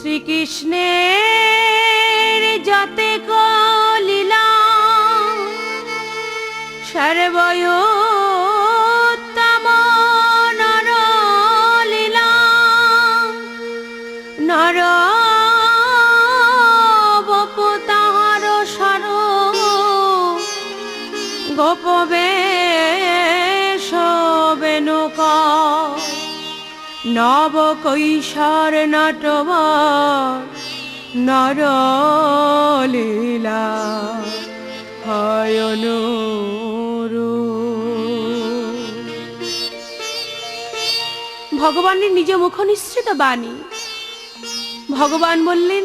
শ্রীকৃষ্ণের যতে লীলা সর্বয়োত্তম নর লীলা নর বপতার সর গোপবেশ বেনুক নব কৈশোর নটবর নর লীলা ভগবানের নিজ মুখ নিঃসৃত বাণী। ভগবান বললেন,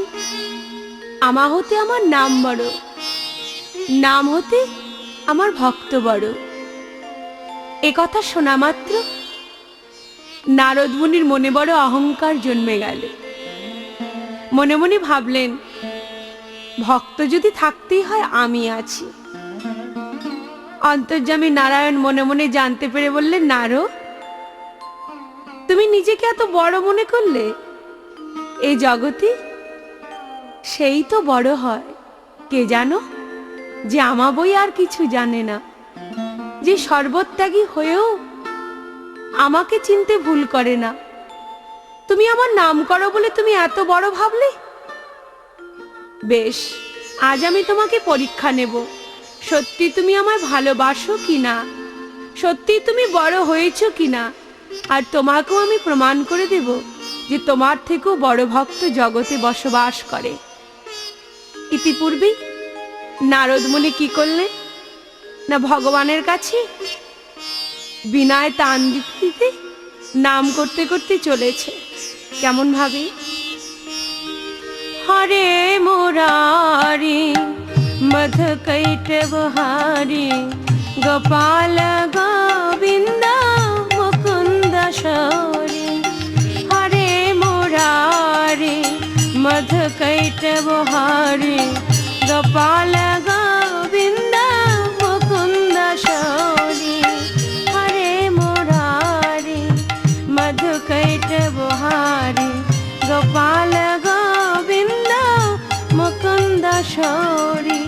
আমা হতে আমার নাম বড়, নাম হতে আমার ভক্ত বড়। এ কথা শোনা মাত্র নারদ মুনির মনে বড় অহংকার জন্মে গেল। মনে মনে ভাবলেন, ভক্ত যদি থাকতেই হয় আমি আছি। অন্তর্যামী নারায়ণ মনে মনে জানতে পেরে বললেন, নারদ, তুমি নিজেকে এত বড় মনে করলে? এই জগতে সেই তো বড় হয় কে জানো, যে আমা বই আর কিছু জানে না, যে সর্বত্যাগী হয়েও আমাকে চিনতে ভুল করে না। তুমি আমার নাম করো বলে তুমি এত বড় ভাবলে? বেশ, আজ আমি তোমাকে পরীক্ষা নেব, সত্যি তুমি আমায় ভালোবাসো কিনা, সত্যি তুমি বড় হয়েছো কিনা। আর তোমাকেও আমি প্রমাণ করে দেব যে তোমার থেকেও বড় ভক্ত জগতে বসবাস করে। ইতিপূর্বে নারদ মুনি কি করলেন না, ভগবানের কাছে বিনয় তান দিতে নাম করতে করতে চলেছে। কেমন ভাবে, হরে মুরারি মধ কৈটবহারি গোপাল গোবিন্দ মুকুন্দ শৌরি। হরে মুরারি মধ কৈটবহারি গোপাল গোবিন্দ মুকুন্দ শৌরি। হরে মুরারি মধ কৈটবহারি গোপাল গোবিন্দ মুকুন্দ শৌরি।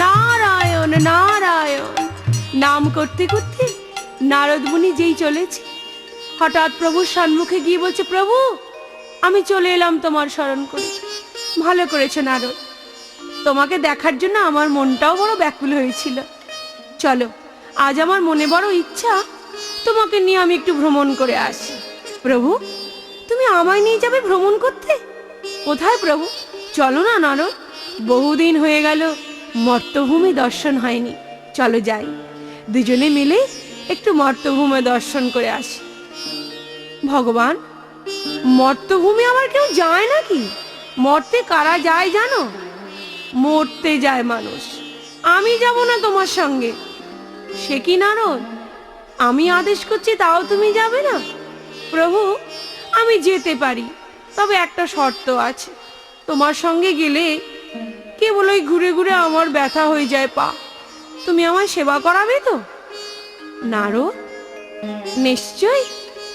নারায়ণ নারায়ণ নাম করতে করতে নারদ মুনি যেই চলেছে, হঠাৎ প্রভুর সম্মুখে গিয়ে বলছে, প্রভু আমি চলে এলাম তোমার স্মরণ করে। ভালো করেছো নারদ, তোমাকে দেখার জন্য আমার মনটাও বড় ব্যাকুল হয়েছিল। চলো, আজ আমার মনে বড় ইচ্ছা তোমাকে নিয়ে আমি একটু ভ্রমণ করে আসি। প্রভু, তুমি আমায় নিয়ে যাবে ভ্রমণ করতে? কোথায় প্রভু? চলো না নারদ, বহুদিন হয়ে গেল মর্তভূমি দর্শন হয়নি, চলো যাই, দুজনে মিলে একটু মর্তভূমি দর্শন করে আসি। ভগবান, মর্তভূমি আবার কেউ যায় নাকি? মরতে কারা যায় জানো? মরতে যায় মানুষ। আমি যাব না তোমার সঙ্গে। সে কি নারদ, আমি আদেশ করছি তাও তুমি যাবে না? প্রভু, আমি যেতে পারি, তবে একটা শর্ত আছে। তোমার সঙ্গে গেলে কেবল ওই ঘুরে ঘুরে আমার ব্যথা হয়ে যায় পা। তুমি আমায় সেবা করাবে তো? নারদ, নিশ্চয়।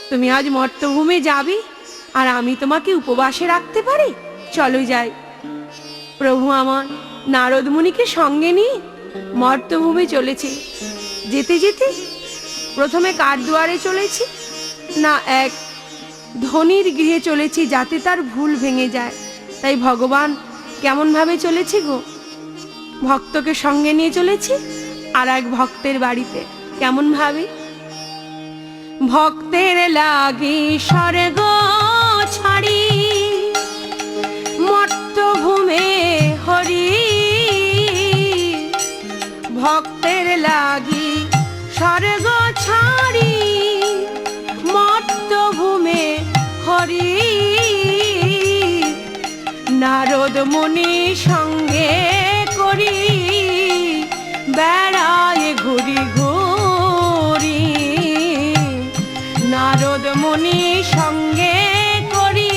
তুমি আজ মর্তভূমে যাবে আর আমি তোমাকে উপবাসে রাখতে পারি, চলো যাই। প্রভু আমার নারদ মুনিকে সঙ্গে নিয়ে মর্তভূমে চলেছে। যেতে যেতে প্রথমে কার দুয়ারে চলেছি না, এক ধনীর গৃহে চলেছি, যাতে তার ভুল ভেঙে যায়। তাই ভগবান কেমন ভাবে চলেছে গো, ভক্তকে সঙ্গে নিয়ে চলেছি আর এক ভক্তের বাড়িতে। কেমন ভাবে, ভক্তের লাগি স্বর্গ ছাড়ি মর্তভূমে হরি। ভক্তের লাগি স্বর্গ ছাড়ি মর্তভূমে হরি। নারদ মুনি সঙ্গে করি বেড়ায় ঘুরি ঘুরি। নারদ মুনি সঙ্গে করি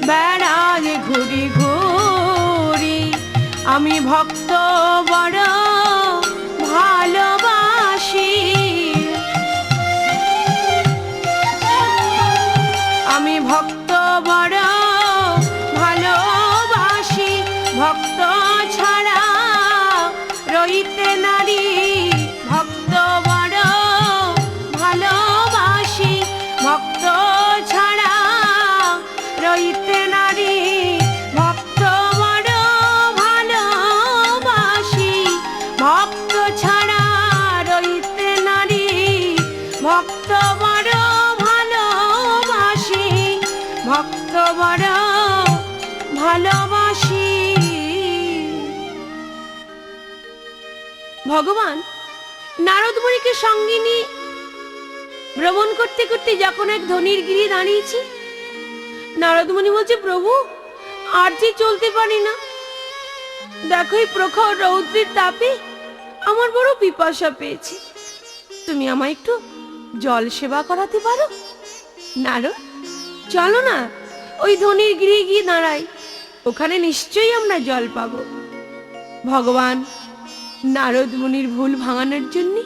বেড়ায় ঘুরি ঘুরি। আমি ভক্ত বড় ভালোবাসি, আমি ভক্ত বড় ভালোবাসি, ভক্ত ছাড়া রইতে নারী, ভক্ত বড় ভালোবাসি, ভক্ত ছাড়া রইতে নারী, ভক্ত বড় ভালোবাসি, ভক্ত ছাড়া রইতে নারী, ভক্ত বড় ভালোবাসি, ভক্ত বড় ভালোবাসি। ভগবান নারদ মুনিকে সঙ্গে নিয়ে ভ্রমণ করতে করতে যখন এক ধনির গিরি দাঁড়িয়েছে, নারদ মুনি বলছে, প্রভু আর যে চলতে পারি না, দেখো এই প্রখর রৌদ্রের তাপে আমার বড় পিপাসা পেয়েছে, তুমি আমায় একটু জল সেবা করাতে পারো? নারদ, চলো না ওই ধনির গৃহে গিয়ে দাঁড়াই, ওখানে নিশ্চয়ই আমরা জল পাবো। ভগবান নারদ মুনির ভুল ভাঙানোর জন্য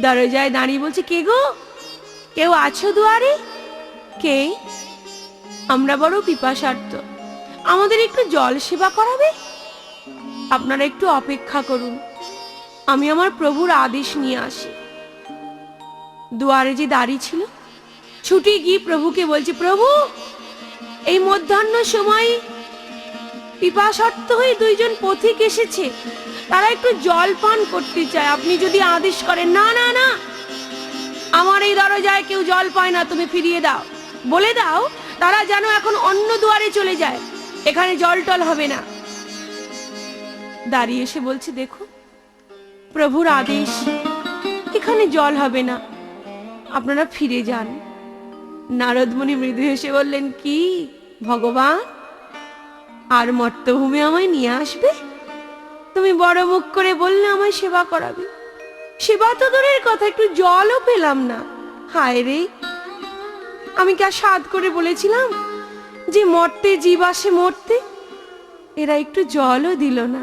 দরজায় দাঁড়িয়ে বলছে, কে গো, কেউ আছো দুয়ারে? কে? আমরা বড় পিপাসার্ত, আমাদের একটু জল সেবা করাবে? আপনারা একটু অপেক্ষা করুন, আমি আমার প্রভুর আদেশ নিয়ে আসি। দুয়ারে যে দাঁড়িয়ে ছিল ছুটে গিয়ে প্রভুকে বলছে, প্রভু এই মধ্যাহ্ন সময় পিপাসার্ত হয়ে দুইজন পথিক এসেছে, তারা একটু জল পান করতে চায়, আপনি যদি আদেশ করেন। না না না, আমার এই দরজায় কেউ জল পায় না, তুমি ফিরিয়ে দাও, বলে দাও তারা যেন এখন অন্য দুয়ারে চলে যায়, এখানে জল টল হবে না। দাঁড়িয়ে এসে বলছে, দেখো প্রভুর আদেশ, এখানে জল হবে না, আপনারা ফিরে যান। নারদ মুনি মৃদু হেসে বললেন, কি ভগবান আর মর্তভূমে আমায় নিয়ে আসবে? তুমি বড় মুখ করে বললে আমায় সেবা করাবে, সেবা তো দূরের কথা, একটু জলও পেলাম না। হায় রে, আমি কি আর সাধ করে বলেছিলাম যে মরতে জীব আসে মরতে? এরা একটু জলও দিল না।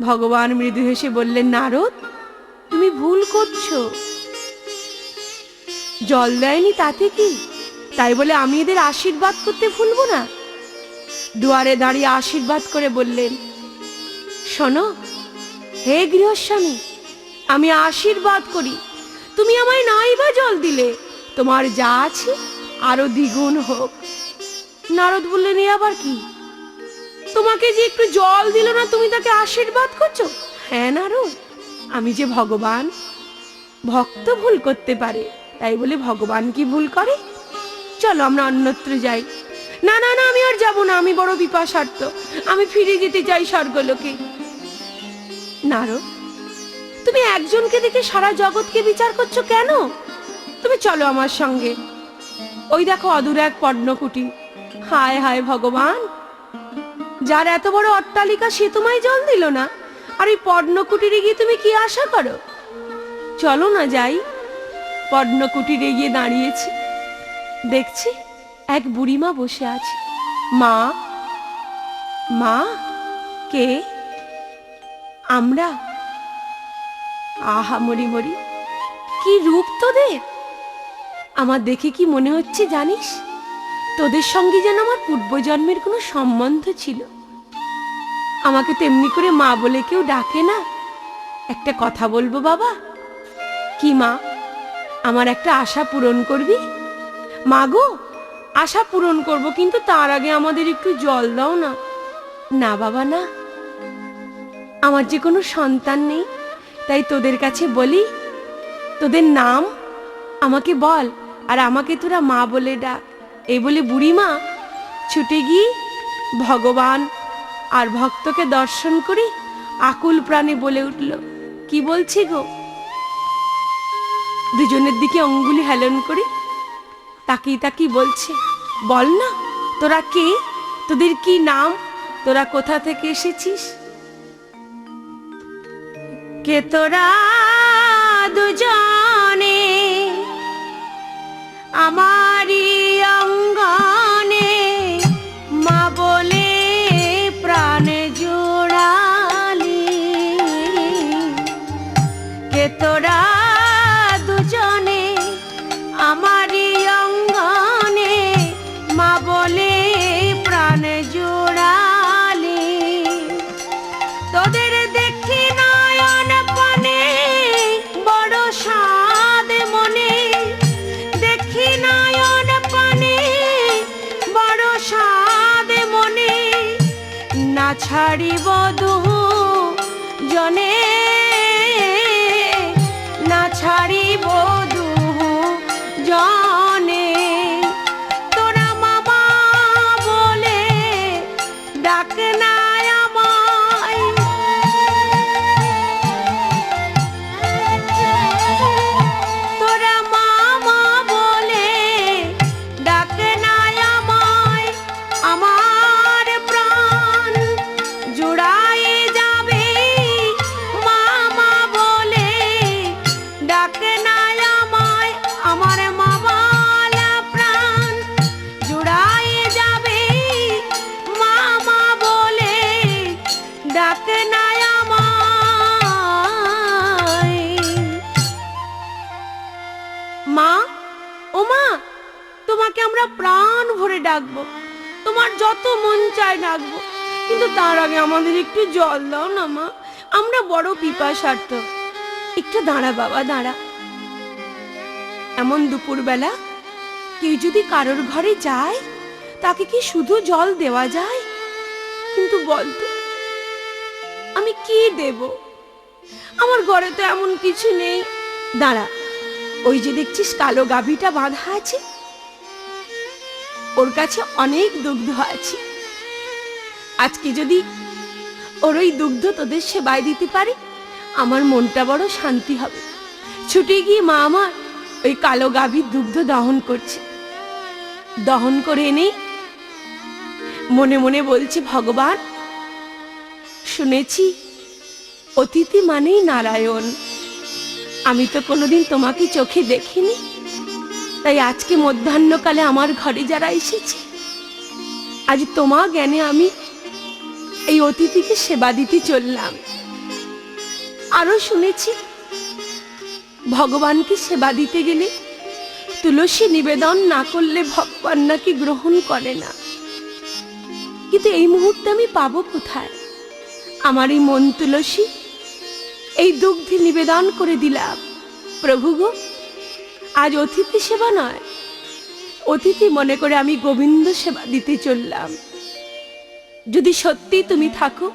ভগবান মৃদু হেসে বললেন, নারদ তুমি ভুল করছো, জল দেয়নি তাতে কি, তাই বলে আমি এদের আশীর্বাদ করতে ভুলবো না। দুয়ারে দাঁড়িয়ে আশীর্বাদ করে বললেন, শোনো হে গৃহস্বামী, আমি আশীর্বাদ করি, তুমি আমায় নাই বা জল দিলে, তোমার যা আছে আরো দ্বিগুণ হোক। নারদ বললেন, এ আবার কি, তোমাকে যে একটু জল দিল না তুমি তাকে আশীর্বাদ করছো? হ্যাঁ নারদ, আমি যে ভগবান, ভক্ত ভুল করতে পারে, তাই বলে ভগবান কি ভুল করে? চলো আমরা অন্যত্র যাই। না না না, আমি আর যাবো না, আমি বড় পিপাসার্ত, আমি ফিরে যেতে চাই স্বর্গলোকে। নারদ, তুমি একজনকে দেখে সারা জগৎকে বিচার করছো কেন? তুমি চলো আমার সঙ্গে, ওই দেখো অদূর এক পর্ণকুটি। হায় হায় ভগবান, যার এত বড় অট্টালিকা সে তোমায় জল দিল না, আর ওই পর্ণকুটিরে গিয়ে তুমি কি আশা করো? চলো না যাই। পর্ণকুটিরে গিয়ে দাঁড়িয়েছি, দেখছি এক বুড়িমা বসে আছে। মা, মা, কে? আমরা। আহা মরি মরি, কি রূপ তোদের! আমার দেখে কি মনে হচ্ছে জানিস, তোদের সঙ্গে যেন আমার পূর্বজন্মের কোনো সম্বন্ধ ছিল। আমাকে তেমনি করে মা বলে কেউ ডাকে না। একটা কথা বলবো বাবা? কি মা, আমার একটা আশা পূরণ করবি? মা গো, আশা পূরণ করব, কিন্তু তার আগে আমাদের একটু জল দাও না। না বাবা না, আমার যে কোনো সন্তান নেই, তাই তোদের কাছে বলি, তোদের নাম আমাকে বল, আর আমাকে তোরা মা বলে ডাক। এই বলে বুড়িমা ছুটে গিয়ে ভগবান আর ভক্তকে দর্শন করে আকুল প্রাণে বলে উঠল, কি বলছি গো? দুজনের দিকে অঙ্গুলি হেলন করে তাকিয়ে তাকিয়ে বলছে, বল না তোরা কে, তোদের কি নাম, তোরা কোথা থেকে এসেছিস? কে তোরা দুজনে আমারি অঙ্গনে, মা বলে প্রাণে জোড়া ছাড়িব দুহু জনে, না ছাড়িব দুহু জনে। তোরা মামা বলে ডাক না আমায়, তোরা মামা বলে ডাক না আমায়। আমার প্রাণ জুড়াই যাবে মামা বলে ডাক না আমায়। আমার মামালা প্রাণ জুড়াই যাবে মামা বলে ডাক না আমায়। মা, ও মা, তোমাকে আমরা প্রাণ ভরে ডাকবো, তোমার যত মন চায় ডাকবো, কিন্তু তার আগে আমাদের একটু জল দাও না মা, আমরা বড় পিপাসার্থ। একটু দাঁড়া বাবা, দাঁড়া। এমন দুপুরবেলা কেউ যদি কারোর ঘরে যায়, তাকে কি শুধু জল দেওয়া যায়? কিন্তু বলতো, আমি কি দেব? আমার ঘরে তো এমন কিছু নেই। দাঁড়া, ওই যে দেখছিস কালো গাভীটা বাঁধা আছে, ওর কাছে অনেক দুগ্ধ আছে। আজকে যদি ওর ওই দুগ্ধ তোদের সেবায় দিতে পারি, আমার মনটা বড় শান্তি হবে। ছুটে গিয়ে মা আমার ওই কালো গাভীর দুগ্ধ দহন করছে। দহন করে এনে মনে মনে বলছে, ভগবান, শুনেছি অতিথি মানেই নারায়ণ। আমি তো কোনোদিন তোমাকে চোখে দেখিনি, তাই আজকে মধ্যাহ্নকালে আমার ঘরে যারা এসেছে, আজ তোমার জ্ঞানে আমি এই অতিথিকে সেবা দিতে চললাম। আরো শুনেছি ভগবানকে সেবা দিতে গেলে তুলসী নিবেদন না করলে ভগবান নাকি গ্রহণ করে না। কিন্তু এই মুহূর্তে আমি পাবো কোথায়? আমার এই মন তুলসী এই দুগ্ধে নিবেদন করে দিলাম। প্রভু গো, আজ অতিথি সেবা নয়, অতিথি মনে করে আমি গোবিন্দ সেবা দিতে চললাম। যদি সত্যি তুমি থাকো,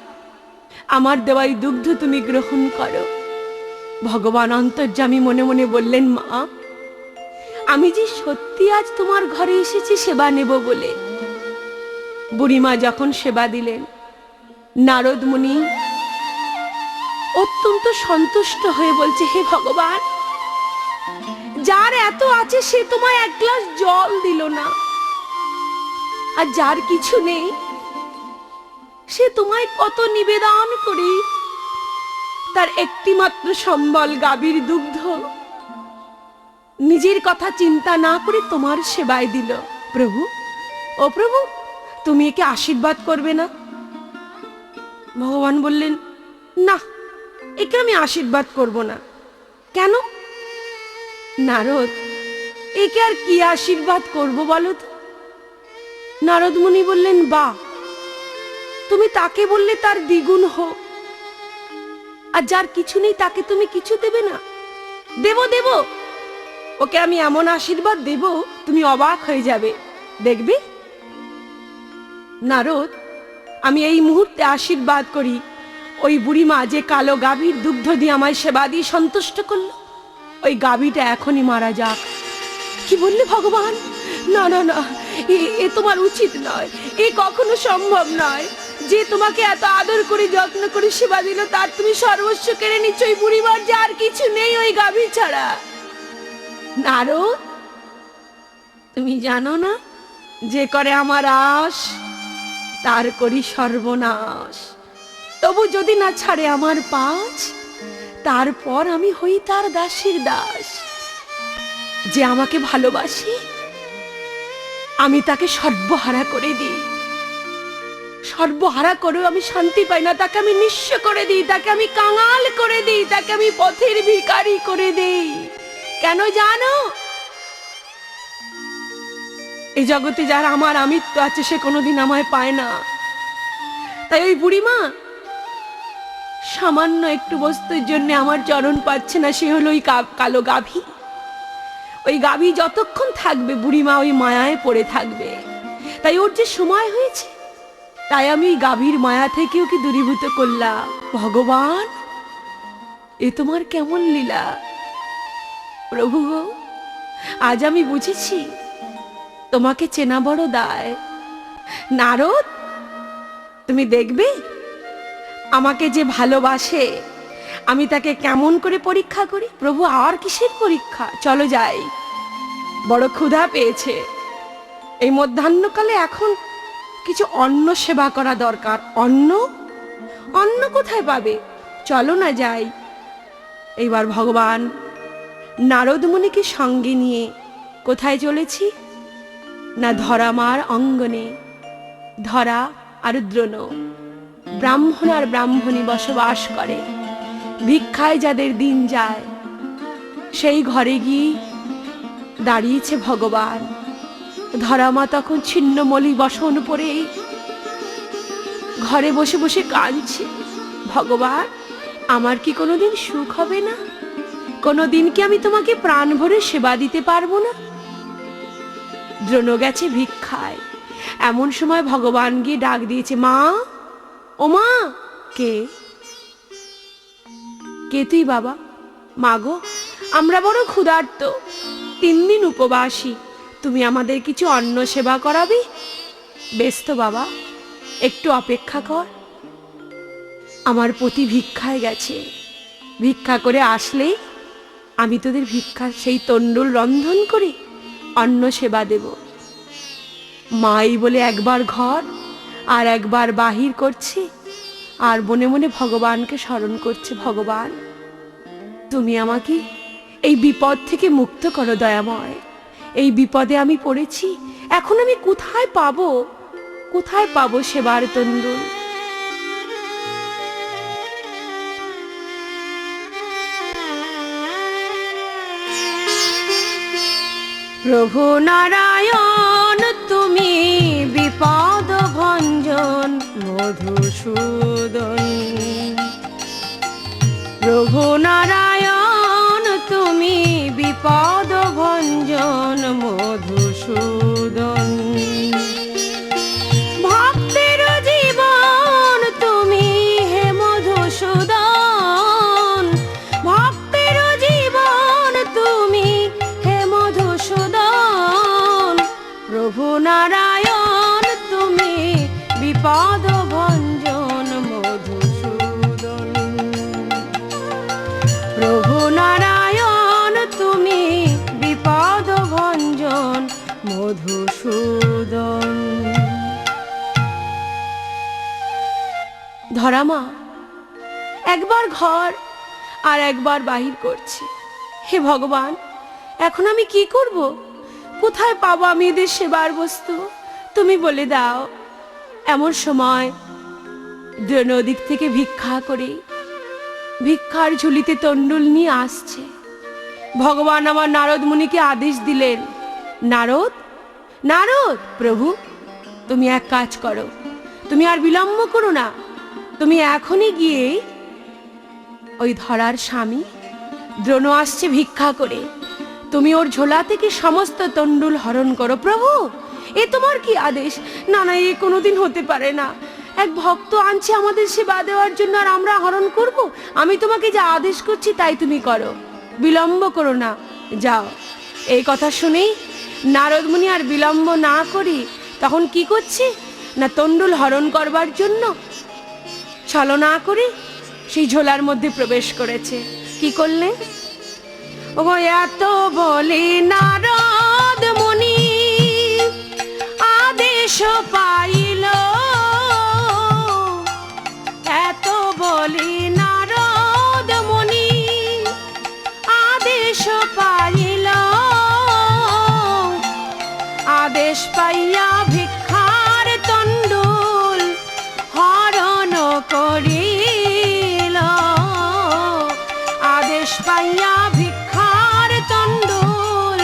আমার দেওয়াই দুগ্ধ তুমি গ্রহণ করো। ভগবান অন্তর্যামী মনে মনে বললেন, মা, আমি যে সত্যি আজ তোমার ঘরে এসেছি সেবা নেব বলে। বুড়িমা যখন সেবা দিলেন, নারদ মুনি অত্যন্ত সন্তুষ্ট হয়ে বলছে, হে ভগবান, যার এত আছে সে তোমায় এক গ্লাস জল দিল না, আর যার কিছু নেই সে তোমায় কত নিবেদন করি, তার একটি মাত্র সম্বল গাভীর দুগ্ধ নিজের কথা চিন্তা না করে তোমার সেবায় দিল। প্রভু, ও প্রভু, তুমি একে আশীর্বাদ করবে না? ভগবান বললেন, না, একে আমি আশীর্বাদ করব না। কেন? নারদ, একে আর কি আশীর্বাদ করব বলো তো? নারদ মুনি বললেন, বাহ, তুমি তাকে বললে তার দ্বিগুণ হোক, আর যার কিছু নেই তাকে তুমি কিছু দেবে না? দেব দেব, ওকে আমি এমন আশীর্বাদ দেব তুমি অবাক হয়ে যাবে, দেখবে। নারদ, আমি এই মুহূর্তে আশীর্বাদ করি, ওই বুড়িমা যে কালো গাভীর দুগ্ধ দিয়ে আমায় সেবা দিয়ে সন্তুষ্ট করলো, ওই গাভীটা এখনই মারা যাক। কি বললে ভগবান? না না না, এ তোমার উচিত নয়, এ কখনো সম্ভব নয়। যে তোমাকে এত আদর করে যত্ন করে সেবা দিল, তার তুমি সর্বস্ব কেড়ে নিচ্ছ ওই বুড়িমার যে আর কিছু নেই ওই গাভী ছাড়া। নারদ, তুমি জানো না, যে করে আমার আশ তার করি সর্বনাশ। তবু যদি না ছাড়ে আমার পাঁচ, তারপর আমি হই তার দাসীর দাস। যে আমাকে ভালোবাসি আমি তাকে সর্বহারা করে দিই, সর্বহারা করেও আমি শান্তি পাই না, তাকে আমি নিঃস্ব করে দিই, তাকে আমি কাঙাল করে দিই, তাকে আমি পথের ভিখারি করে দিই। কেন জানো? এই জগতে যার আমার আমিত্ব আছে সে কোনোদিন আমায় পায় না। তাই ওই বুড়িমা সামান্য একটু বস্তুর জন্য আমার চরণ পাচ্ছে না, সে হলো ওই কালো গাভী। ওই গাভী যতক্ষণ থাকবে বুড়িমা ওই মায়ায় পড়ে থাকবে। তাই ওর যে সময় হয়েছে তাই আমি গাভীর মায়া থেকে ওকে দূরীভূত করলাম। ভগবান, এ তোমার কেমন লীলা! প্রভু গো, আজ আমি বুঝেছি তোমাকে চেনা বড় দায়। নারদ, তুমি দেখবে আমাকে যে ভালোবাসে আমি তাকে কেমন করে পরীক্ষা করি। প্রভু, আর কিসের পরীক্ষা? চলো যাই, বড় ক্ষুধা পেয়েছে। এই মধ্যাহ্নকালে এখন কিছু অন্ন সেবা করা দরকার। অন্ন? অন্ন কোথায় পাবে? চলো না যাই। এইবার ভগবান নারদ মুনিকে সঙ্গে নিয়ে কোথায় চলেছি না ধরামার অঙ্গনে। ধরা আর দ্রোণ, ব্রাহ্মণ আর ব্রাহ্মণী বসবাস করে। ভিক্ষায় যাদের দিন যায় সেই ঘরে গিয়ে দাঁড়িয়েছে ভগবান। ধরামা তখন ছিন্নমলি বসন পরে ঘরে বসে বসে কাঁদছে। ভগবান, আমার কি কোনোদিন সুখ হবে না? কোনোদিন কি আমি তোমাকে প্রাণ ভরে সেবা দিতে পারবো না? দ্রোণ গেছে ভিক্ষায়। এমন সময় ভগবান গিয়ে ডাক দিয়েছে, মা, ও মা। কে? কে তুই বাবা? মাগো, আমরা বড় ক্ষুধার্ত, 3 দিন উপবাসী। তুমি আমাদের কিছু অন্ন সেবা করাবি? বেশ তো বাবা, একটু অপেক্ষা কর। আমার পতি ভিক্ষায় গেছে, ভিক্ষা করে আসলেই আমি তোদের ভিক্ষার সেই তণ্ডুল রন্ধন করে অন্ন সেবা দেব। মাই বলে একবার ঘর আর একবার বাহির করছে, আর মনে মনে ভগবানকে স্মরণ করছে। ভগবান, তুমি আমাকে এই বিপদ থেকে মুক্ত করো দয়াময়। এই বিপদে আমি পড়েছি, এখন আমি কোথায় পাবো, কোথায় পাবো সেবার তণ্ডুল? প্রভু নারায়ণ, তুমি বিপদ ভঞ্জন মধুসূদন। প্রভু নারায়ণ, তুমি বিপদ ভঞ্জন মধুসূদন। ভক্তের জীবন তুমি হে মধুসূদন। ভক্তের জীবন তুমি হে মধুসূদন। প্রভু নারায়ণ, তুমি বিপদ ভঞ্জন মধুসূদন। প্রভু নারায়ণ, তুমি বিপদ ভঞ্জন মধুসূদন। ধরামা একবার ঘর আর একবার বাহির করছে। হে ভগবান, এখন আমি কি করব? কোথায় পাবো আমি এদের সেবার বস্তু? তুমি বলে দাও। এমন সময় দ্রোণ দিক থেকে ভিক্ষা করে ভিক্ষার ঝুলিতে তণ্ডুল নিয়ে আসছে। ভগবান আমার নারদ মুনিকে আদেশ দিলেন, নারদ, নারদ। প্রভু, তুমি এক কাজ করো, তুমি আর বিলম্ব করো না। তুমি এখনই গিয়ে ওই ধরার স্বামী দ্রোণ আসছে ভিক্ষা করে, তুমি ওর ঝোলা থেকে সমস্ত তণ্ডুল হরণ করো। প্রভু, এ তোমার কি আদেশ? না না, এ কোনোদিন হতে পারে না। এক ভক্ত আনছে আমাদের সেবা দেওয়ার জন্য, আর আমরা হরণ করব? আমি তোমাকে যা আদেশ করছি তাই তুমি করো, বিলম্ব করো না, যাও। এই কথা শুনেই নারদ মুনি আর বিলম্ব না করি তখন কি করছে না, তণ্ডুল হরণ করবার জন্য ছলনা করে সেই ঝোলার মধ্যে প্রবেশ করেছে। কি করলে? ও এত বলে নারদ মুনি আদেশ পাইল। এত বলে নারদ মুনি আদেশ পাইল। আদেশ পাইয়া ভিক্ষার তণ্ডুল হরণ করিল। আদেশ পাইয়া ভিক্ষার তণ্ডুল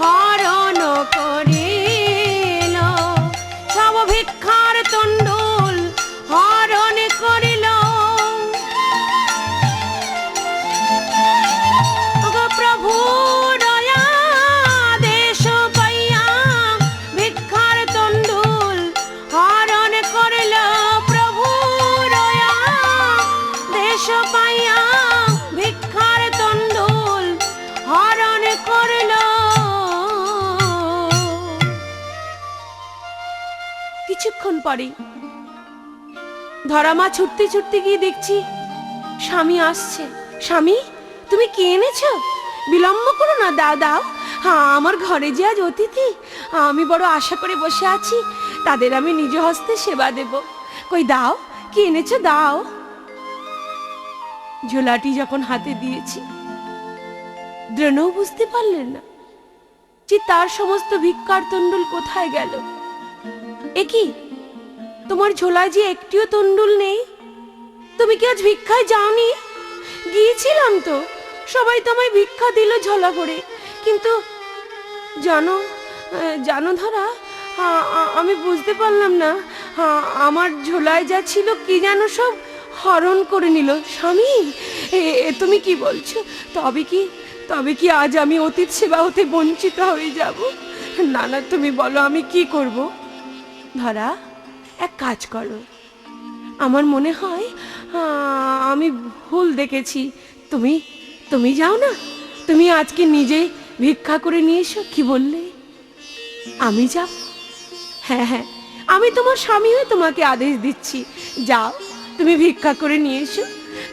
হরণ করিল। সব ভিক্ষার তণ্ডুল হরণ করিল। প্রভু আদেশ পাইয়া ভিক্ষার তণ্ডুল হরণ করিল। কিছুক্ষণ পরে ধরা মা ছুটতে ছুটতে গিয়ে দেখছি স্বামী আসছে। স্বামী, তুমি কি এনেছো? বিলম্ব করো না, দাও দাও। হ্যাঁ, আমার ঘরে যে আজ অতিথি, আমি বড় আশা করে বসে আছি, তাদের আমি নিজ হস্তে সেবা দেব। কই দাও, কি এনেছো দাও। ঝোলাটি যখন হাতে দিয়েছি, দ্রোণও বুঝতে পারলেন না যে তার সমস্ত ভিক্ষার তণ্ডুল কোথায় গেল। একি, তোমার ঝোলায় যে একটিও তণ্ডুল নেই। তুমি কি আজ ভিক্ষায় যাওনি? গিয়েছিলাম তো, সবাই তোমায় ভিক্ষা দিল ঝোলা করে, কিন্তু জানো জানো ধরা, আমি বুঝতে পারলাম না, আমার ঝোলায় যা ছিল কি যেন সব হরণ করে নিল। স্বামী, তুমি কি বলছো? তবে কি আজ আমি অতীত সেবা হতে বঞ্চিত হয়ে যাব? না না, তুমি বলো আমি কি করব? ধরা, এক কাজ করো, আমার মনে হয় আমি ভুল দেখেছি। তুমি যাও না, তুমি আজকে নিজে ভিক্ষা করে নিয়ে এসো। কি বললে? আমি যাব? হ্যাঁ হ্যাঁ, আমি তোমার স্বামী হয়ে তোমাকে আদেশ দিচ্ছি, যাও তুমি ভিক্ষা করে নিয়ে এসো।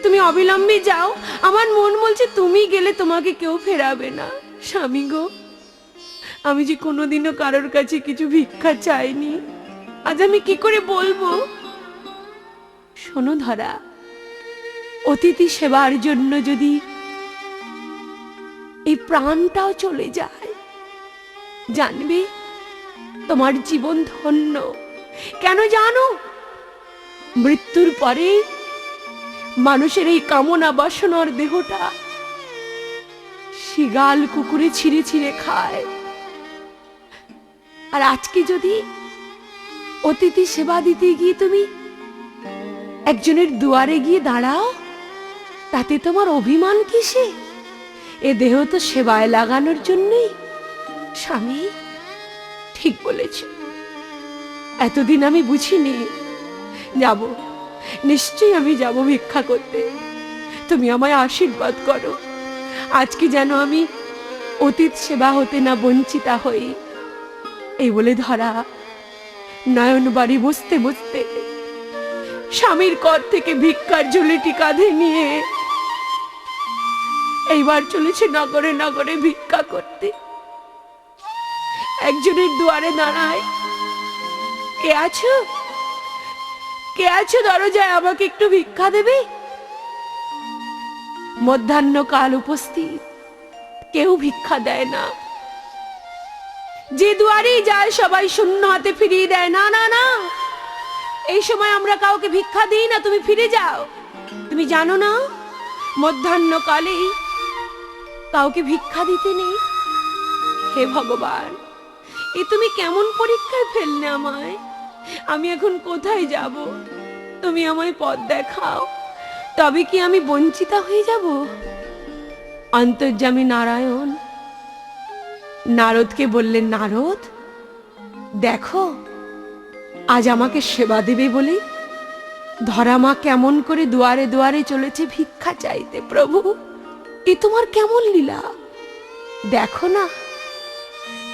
তুমি অবিলম্বে যাও, আমার মন বলছে তুমি গেলে তোমাকে কেউ ফেরাবে না। স্বামী গো, আমি যে কোনোদিনও কারোর কাছে কিছু ভিক্ষা চাইনি, আজ আমি কি করে বলবো? শোনো ধরা, অতিথি সেবার জন্য যদি এই প্রাণটাও চলে যায়, জানবে তোমার জীবন ধন্য। কেন জানো? মৃত্যুর পরে মানুষের এই কামনা বাসনার দেহটা শিগাল কুকুরে ছিঁড়ে ছিঁড়ে খায়। আর আজকে যদি অতিথি সেবা দিতে গিয়ে তুমি একজনের দুয়ারে গিয়ে দাঁড়াও, তাতে তোমার অভিমান কিসে? এ দেহ তো সেবায় লাগানোর জন্যই। স্বামী, ঠিক বলেছ, এতদিন আমি বুঝিনি। যাব, নিশ্চয়ই আমি যাব ভিক্ষা করতে। তুমি আমায় আশীর্বাদ করো, আজকে যেন আমি অতীত সেবা হতে না বঞ্চিতা হই। এই বলে ধরা নয়ন বাড়ি বসতে বসতে স্বামীর কর থেকে ভিক্ষার ঝুলিটি কাঁধে নিয়ে এইবার চলেছে নগরে নগরে ভিক্ষা করতে। একজনের দুয়ারে দাঁড়ায়, কে আছো? কে আছো দরজায়, আমাকে একটু ভিক্ষা দেবে? মধ্যাহ্নকাল উপস্থিত, কেউ ভিক্ষা দেয় না। যে দুয়ারেই যায় সবাই শূন্য হাতে ফিরিয়ে দেয়। না না না, এই সময় আমরা কাউকে ভিক্ষা দিই না, তুমি ফিরে যাও। তুমি জানো না, মধ্যাহ্নকালে কাউকে ভিক্ষা দিতে নেই। হে ভগবান, এ তুমি কেমন পরীক্ষায় ফেললে আমায়? আমি এখন কোথায় যাব? তুমি আমায় পথ দেখাও, তবে কি আমি বঞ্চিতা হয়ে যাব? অন্তর্যামী নারায়ণ নারদকে বললেন, নারদ দেখো, আজ আমাকে সেবা দেবে বলে ধরা মা কেমন করে দুয়ারে দুয়ারে চলেছে ভিক্ষা চাইতে। প্রভু, এ তোমার কেমন লীলা! দেখো না,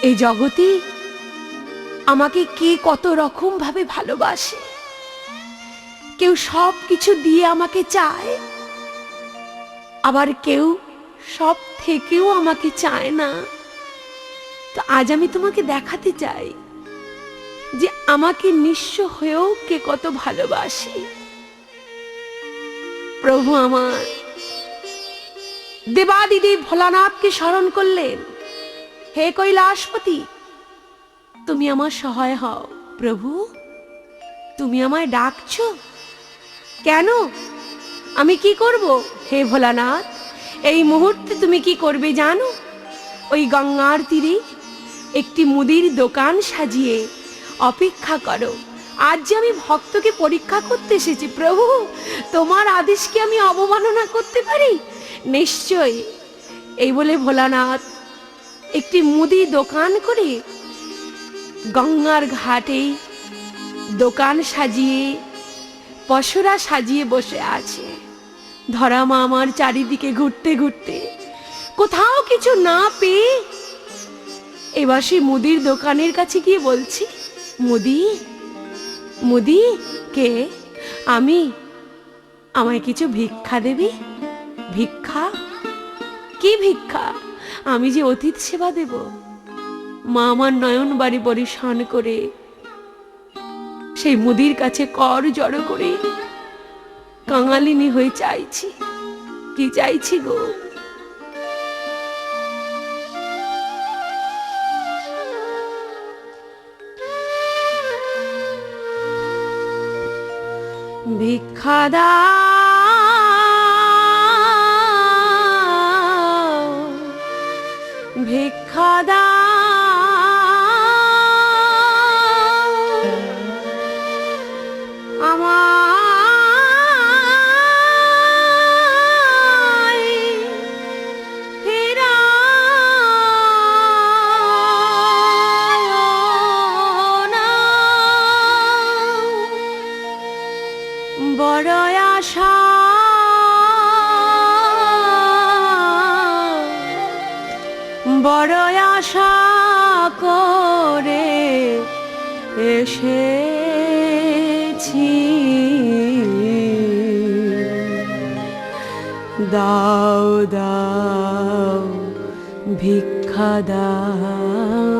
এই জগতে আমাকে কে কত রকম ভাবে ভালোবাসে। কেউ সব কিছু দিয়ে আমাকে চায়, আবার কেউ সব থেকেও আমাকে চায় না। তো আজ আমি তোমাকে দেখাতে চাই যে আমাকে নিঃস্ব হয়েও কে কত ভালোবাসে। প্রভু আমার দেবাদিদেব ভোলানাথকে স্মরণ করলেন, হে কৈলাসপতি, তুমি আমার সহায় হও। প্রভু, তুমি আমায় ডাকছো কেন? আমি কি করব? হে ভোলানাথ, এই মুহূর্তে তুমি কি করবে জানো? ওই গঙ্গার তীরে একটি মুদির দোকান সাজিয়ে অপেক্ষা করো। আজ যে আমি ভক্তকে পরীক্ষা করতে এসেছি, প্রভু তোমার আদেশ কি আমি অবমাননা করতে পারি? নিশ্চয়। এই বলে ভোলানাথ একটি মুদি দোকান করে গঙ্গার ঘাটে দোকান সাজিয়ে পসরা সাজিয়ে বসে আছে। ধরা মা আমার চারিদিকে ঘুরতে ঘুরতে কোথাও কিছু না পেয়ে এবার সেই মুদির দোকানের কাছে গিয়ে বলছি, মুদি মুদি, কে? আমি? আমায় কিছু ভিক্ষা দেবি? ভিক্ষা? কি ভিক্ষা? আমি যে অতিথ সেবা দেব। মা আমার নয়ন বাড়ি পরিশান করে সেই মুদির কাছে কর জড়ো করে কাঙালিনী হয়ে চাইছি। কি চাইছি গো? ভিক্ষা দাও, ভিক্ষা দাও, আমায় ফিরাও না। বড় আশা বড় আশা করে এসেছি, দাও দাও ভিক্ষা দাও।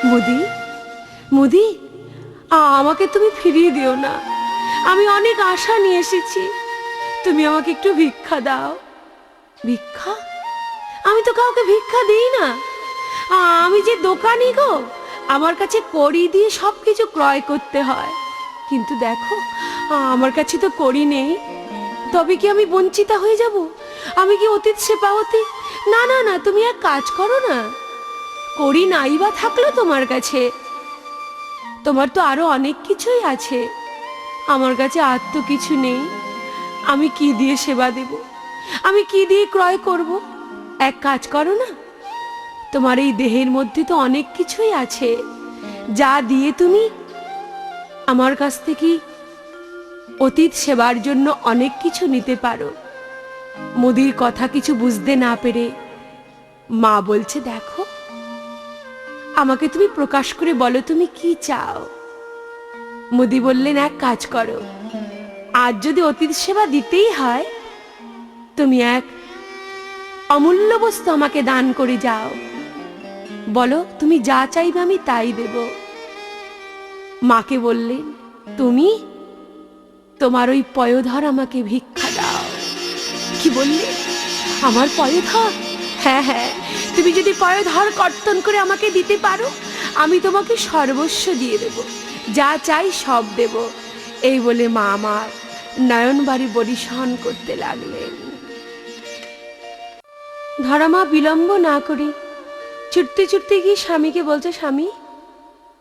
মুদি, মুদি, আমাকে তুমি ফিরিয়ে দিও না। আমি অনেক আশা নিয়ে এসেছি, তুমি আমাকে একটু ভিক্ষা দাও। ভিক্ষা? আমি তো কাউকে ভিক্ষা দিই না। আমি যে দোকানি গো, আমার কাছে কড়ি দিয়ে সবকিছু ক্রয় করতে হয়। কিন্তু দেখো, আমার কাছে তো কড়ি নেই। তবে কি আমি বঞ্চিতা হয়ে যাব? আমি কি অতীত সেবাবতী? না না না, তুমি এক কাজ করো না। কড়ি নাই বা থাকলো তোমার কাছে, তোমার তো আরো অনেক কিছুই আছে। আমার কাছে আর তো কিছু নেই। আমি কি দিয়ে সেবা দেব? আমি কি দিয়ে ক্রয় করব? এক কাজ করো না, তোমার এই দেহের মধ্যে তো অনেক কিছুই আছে, যা দিয়ে তুমি আমার কাছ থেকে অতীত সেবার জন্য অনেক কিছু নিতে পারো। মুদির কথা কিছু বুঝতে না পেরে মা বলছে, দেখো, আমাকে তুমি প্রকাশ করে বলো তুমি কি চাও। মুদি বললেন, এক কাজ করো, আজ যদি অতিথি সেবা দিতেই হয়, তুমি এক অমূল্য বস্তু আমাকে দান করে যাও। বলো তুমি যা চাইবে আমি তাই দেব। মাকে বললেন, তুমি তোমার ওই পয়োধর আমাকে ভিক্ষা দাও। কি বললে? আমার পয়োধর? হ্যাঁ হ্যাঁ, তুমি যদি পয়োধর কর্তন করে আমাকে দিতে পারো, আমি তোমাকে সর্বস্ব দিয়ে দেব, যা চাই সব দেব। এই বলে মা আমার নয়ন বাড়ি বরিশান করতে লাগলেন। ধরামা বিলম্ব না করি ছুটতে ছুটতে গিয়ে স্বামীকে বলছে, স্বামী,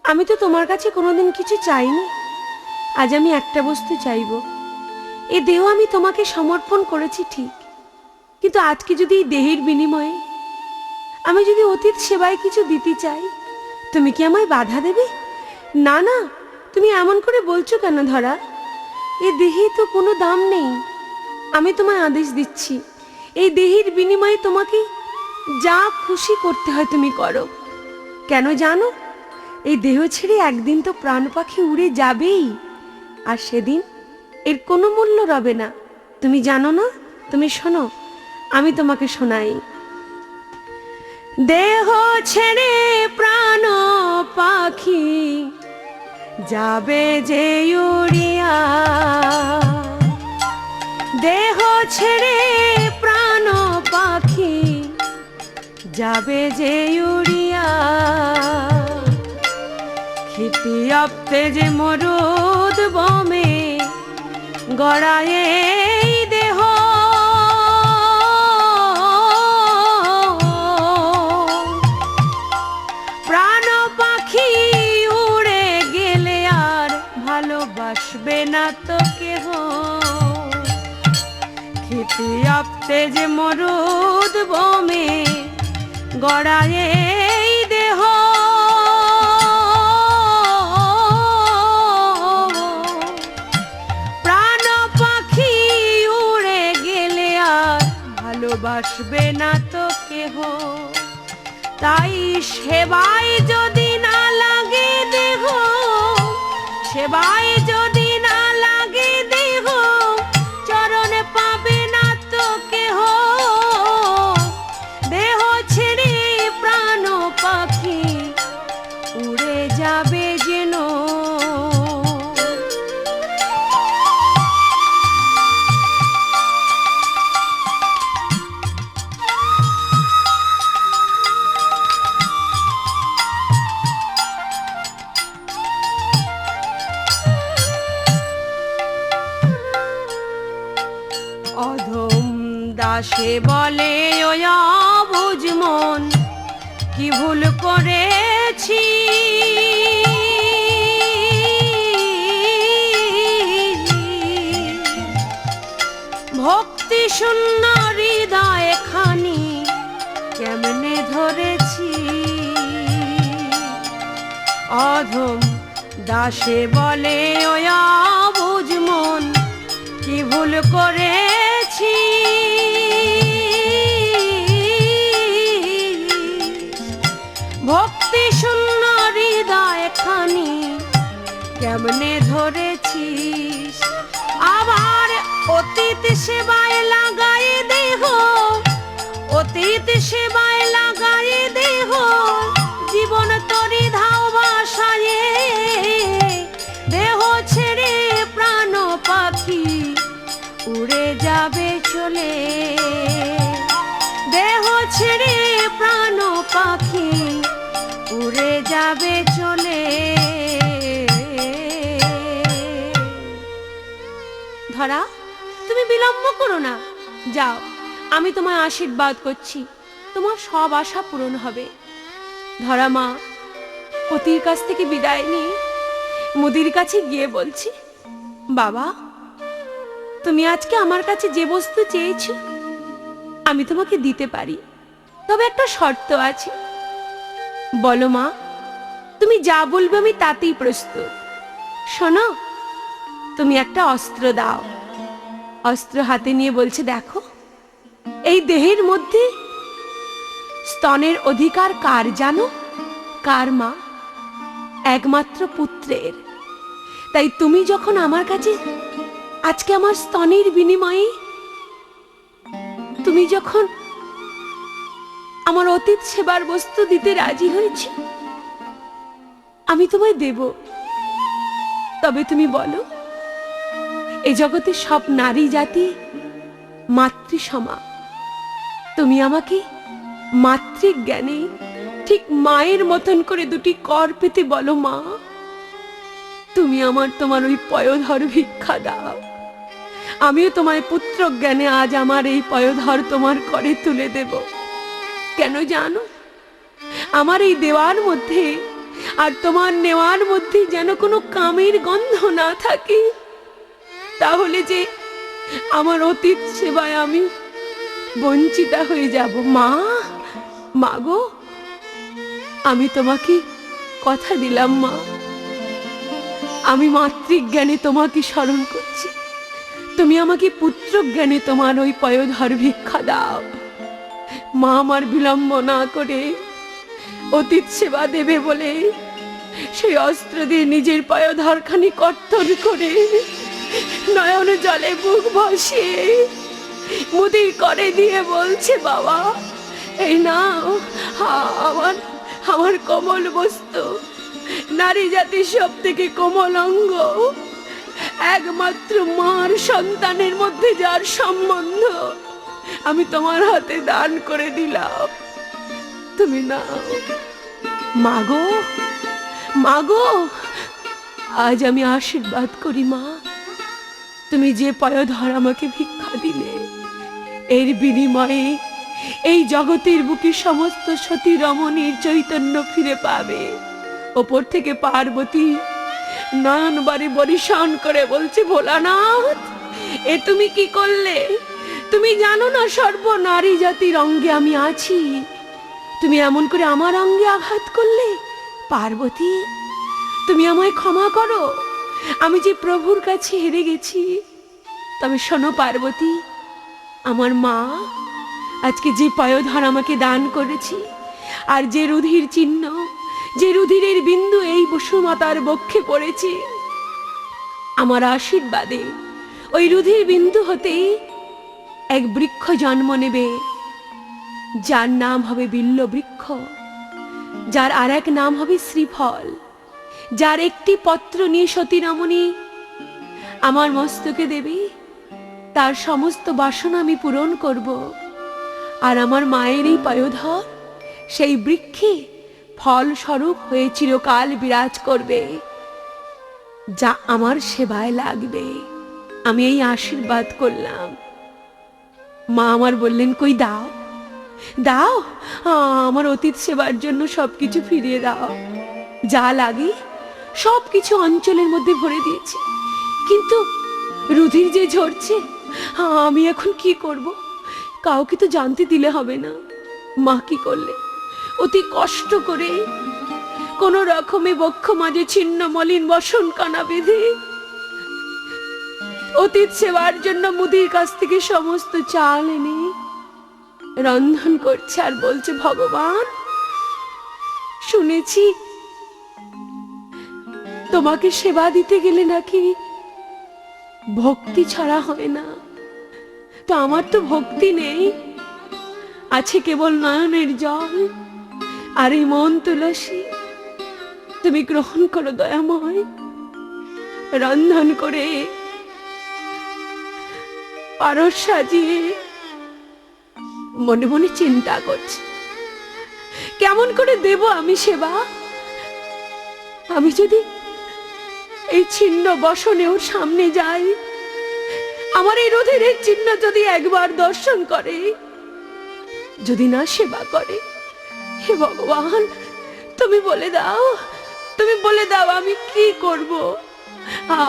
আমি তো তোমার কাছে কোনোদিন কিছু চাইনি, আজ আমি একটা বস্তু চাইব। এ দেহ আমি তোমাকে সমর্পণ করেছি ঠিক, কিন্তু আজকে যদি এই দেহের বিনিময়ে আমি যদি অতীত সেবায় কিছু দিতে চাই, তুমি কি আমায় বাধা দেবে? না না, তুমি এমন করে বলছো কেন ধরা? এ দেহে তো কোনো দাম নেই। আমি তোমায় আদেশ দিচ্ছি, এই দেহের বিনিময়ে তোমাকে যা খুশি করতে হয় তুমি করো। কেন জানো? এই দেহ ছেড়ে একদিন তো প্রাণ পাখি উড়ে যাবেই, আর সেদিন এর কোনো মূল্য রবে না। তুমি জানো না? তুমি শোনো, আমি তোমাকে শোনাই। দেহ ছেড়ে প্রাণ পাখি যাবে যে উড়িয়া, দেহ ছেড়ে প্রাণ পাখি যাবে যে উড়িয়া, ক্ষিতি অপ্তে যে মরুদ বমে গড়ায় দেহ, প্রাণ পাখি উড়ে গেলে আর ভালোবাসবে না তো কেহ, ক্ষিতি অপ্তে যে মরুদ বমে গড়ায় দেহ, প্রাণ পাখি উড়ে গেলে আর ভালোবাসবে না তো কেহ। তাই সেবায় যদি সেবায় যদি না লাগে দেহ, চরণে পাবে না তো কেহ। দেহ ছেড়ে প্রাণ পাখি উড়ে যাবে যেন। অধম দাসে বলে ওয়া বুঝ মন, কি ভুল করেছি। ভক্তি শূন্য হৃদয় খানি কেমনে ধরেছি। অধম দাসে বলে ওয়া বুঝ মন, কি ভুল করেছি। ভক্তি শূন্য হৃদয় খানি কেমনে ধরেছিস। আবার অতীত সেবায় লাগাই দেহ, অতীত সেবায় লাগাই দেহ। জীবন তরি ধাও বাসায়, দেহ ছেড়ে প্রাণ পাখি উড়ে যাবে চলে। দেহ ছেড়ে প্রাণ পাখি উড়ে যাবে চলে। ধরা, তুমি বিলম্ব করো না, যাও, আমি তোমায় আশীর্বাদ করছি, তোমার সব আশা পূরণ হবে। ধরা মা পতির কাছ থেকে বিদায় নিয়ে মুদির কাছে গিয়ে বলছি, বাবা, তুমি আজকে আমার কাছে যে বস্তু চেয়েছো আমি তোমাকে দিতে পারি, তবে একটা শর্ত আছে। বলো মা, তুমি যা বলবে আমি তাতেই প্রস্তুত। শোনো, তুমি একটা অস্ত্র দাও। অস্ত্র হাতে নিয়ে বলছে, দেখো, এই দেহের মধ্যে স্তনের অধিকার কার জানো? কার মা? একমাত্র পুত্রের। তাই তুমি যখন আমার কাছে আজকে আমার স্তনের বিনিময়ে তুমি যখন আমার অতীত সেবার বস্তু দিতে রাজি হয়েছ, আমি তোমায় দেব। তবে তুমি বলো, এ জগতে সব নারী জাতি মাতৃসমা, তুমি আমাকে মাতৃক জ্ঞানে ঠিক মায়ের মতন করে দুটি কর পেতে বলো মা, তুমি আমার তোমার ওই পয়োধর ভিক্ষা দাও। আমিও তোমায় পুত্র জ্ঞানে আজ আমার এই পয়োধর তোমার করে তুলে দেব। কেন জানো? আমার এই দেওয়ার মধ্যে আর তোমার নেওয়ার মধ্যে যেন কোনো কামের গন্ধ না থাকে, তাহলে যে আমার অতীত সেবায় আমি বঞ্চিতা হয়ে যাব। মা, মাগো, আমি তোমাকে কথা দিলাম মা, আমি মাতৃজ্ঞানে তোমাকে স্মরণ করছি, তুমি আমাকে পুত্র জ্ঞানে তোমার ওই পয়োধর ভিক্ষা দাও। মা আমার বিলম্ব না করে অতীত সেবা দেবে বলে সেই অস্ত্র দিয়ে নিজের পয়োধরখানি কর্তন করে নয়ন জলে বুক ভাসিয়ে মুদির করে দিয়ে বলছে, বাবা, এই নাও আমার কোমল বস্তু, নারী জাতির সব থেকে কোমল অঙ্গ, একমাত্র মার সন্তানের মধ্যে যার সম্বন্ধ, আমি তোমার হাতে দান করে দিলাম, তুমি নাও। মাগো, মাগো, আজ আমি আশীর্বাদ করি মা, তুমি যে পয়োধর আমাকে ভিক্ষা দিলে, এর বিনিময়ে এই জগতের বুকে সমস্ত সতী রমণীর চৈতন্য ফিরে পাবে। ওপর থেকে পার্বতী নয়নবারে বরিশান করে বলছে, ভোলানাথ, এ তুমি কি করলে? তুমি জানো না সর্বনারী জাতির অঙ্গে আমি আছি, তুমি এমন করে আমার অঙ্গে আঘাত করলে। পার্বতী, তুমি আমায় ক্ষমা করো, আমি যে প্রভুর কাছে হেরে গেছি। তবে শোনো পার্বতী, আমার মা আজকে যে পয়োধর আমাকে দান করেছি, আর যে রুধির চিহ্ন, যে রুধিরের বিন্দু এই বসুমাতার বক্ষে পড়েছি, আমার আশীর্বাদে ওই রুধির বিন্দু হতে এক বৃক্ষ জন্ম নেবে, যার নাম হবে বিল্ল বৃক্ষ, যার আর এক নাম হবে শ্রীফল, যার একটি পত্র নিয়ে সতী রমণী আমার মস্তকে দেবে, তার সমস্ত বাসনা আমি পূরণ করব। আর আমার মায়ের এই পায়োধর সেই বৃক্ষে ফল স্বরূপ হয়ে চিরকাল বিরাজ করবে, যা আমার সেবায় লাগবে। আমি এই আশীর্বাদ করলাম। মা আমার বললেন, কই দাও দাও, আমার অতীত সেবার জন্য সবকিছু ফিরিয়ে দাও, যা লাগে সবকিছু অঞ্চলের মধ্যে ভরে দিয়েছি, কিন্তু রুধির যে ঝরছে, আমি এখন কি করব? কাউকে তো জানতে দিলে হবে না। মা কি করলে, অতি কষ্ট করে কোন রকমে বক্ষ মাঝে ছিন্ন মলিন বসন কানা বেঁধে অতীত সেবার জন্য মুদির কাছ থেকে সমস্ত চাল এনে রন্ধন করছে, আর বলছে, ভগবান শুনেছি তোমাকে সেবা দিতে গেলে নাকি ভক্তি ছাড়া হয় না, তো আমার তো ভক্তি নেই, আছে কেবল নয়নের জল আর এই মন তুলসী। তুমি গ্রহণ করো দয়াময়। রন্ধন করে পারস সাজিয়ে মনে মনে চিন্তা করছে, কেমন করে দেব আমি সেবা? আমি যদি এই ছিন্ন বসনে ওর সামনে যাই, আমার এই রুধিরের চিহ্ন যদি একবার দর্শন করে, যদি না সেবা করে, হে ভগবান তুমি বলে দাও, তুমি বলে দাও আমি কি করব?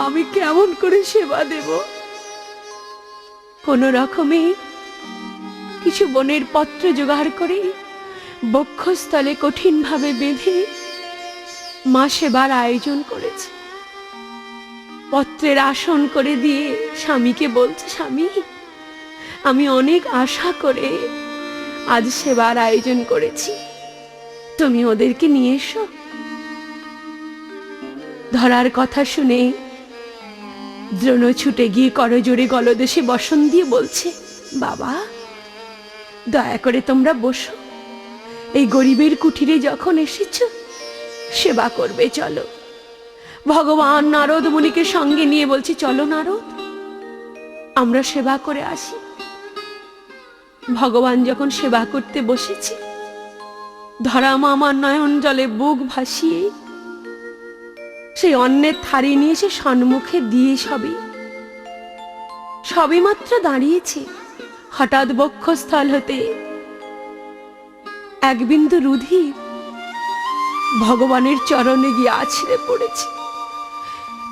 আমি কেমন করে সেবা দেব? কোন রকমে কিছু বনের পত্র জোগাড় করে বক্ষস্থলে কঠিন ভাবে বেঁধে মা সেবার আয়োজন করেছে। পত্রের আসন করে দিয়ে স্বামীকে বলছে, স্বামী আমি অনেক আশা করে আজ সেবার আয়োজন করেছি, তুমি ওদেরকে নিয়ে এসো। ধরার কথা শুনে দ্রোণ ছুটে গিয়ে করজোড়ে গলদেশে বসন দিয়ে বলছে, বাবা দয়া করে তোমরা বসো, এই গরিবের কুঠিরে যখন এসেছো সেবা করবে, চলো। ভগবান নারদ মুনিকে সঙ্গে নিয়ে বলছে, চলো নারদ আমরা সেবা করে আসি। ভগবান যখন সেবা করতে বসেছে, ধরামা আমার নয়ন জলে বুক ভাসিয়ে সেই অন্নের থারি নিয়ে সে সম্মুখে দিয়ে সবে মাত্র দাঁড়িয়েছে, হঠাৎ বক্ষস্থল হতে এক বিন্দু রুধির ভগবানের চরণে গিয়ে আছড়ে পড়েছে।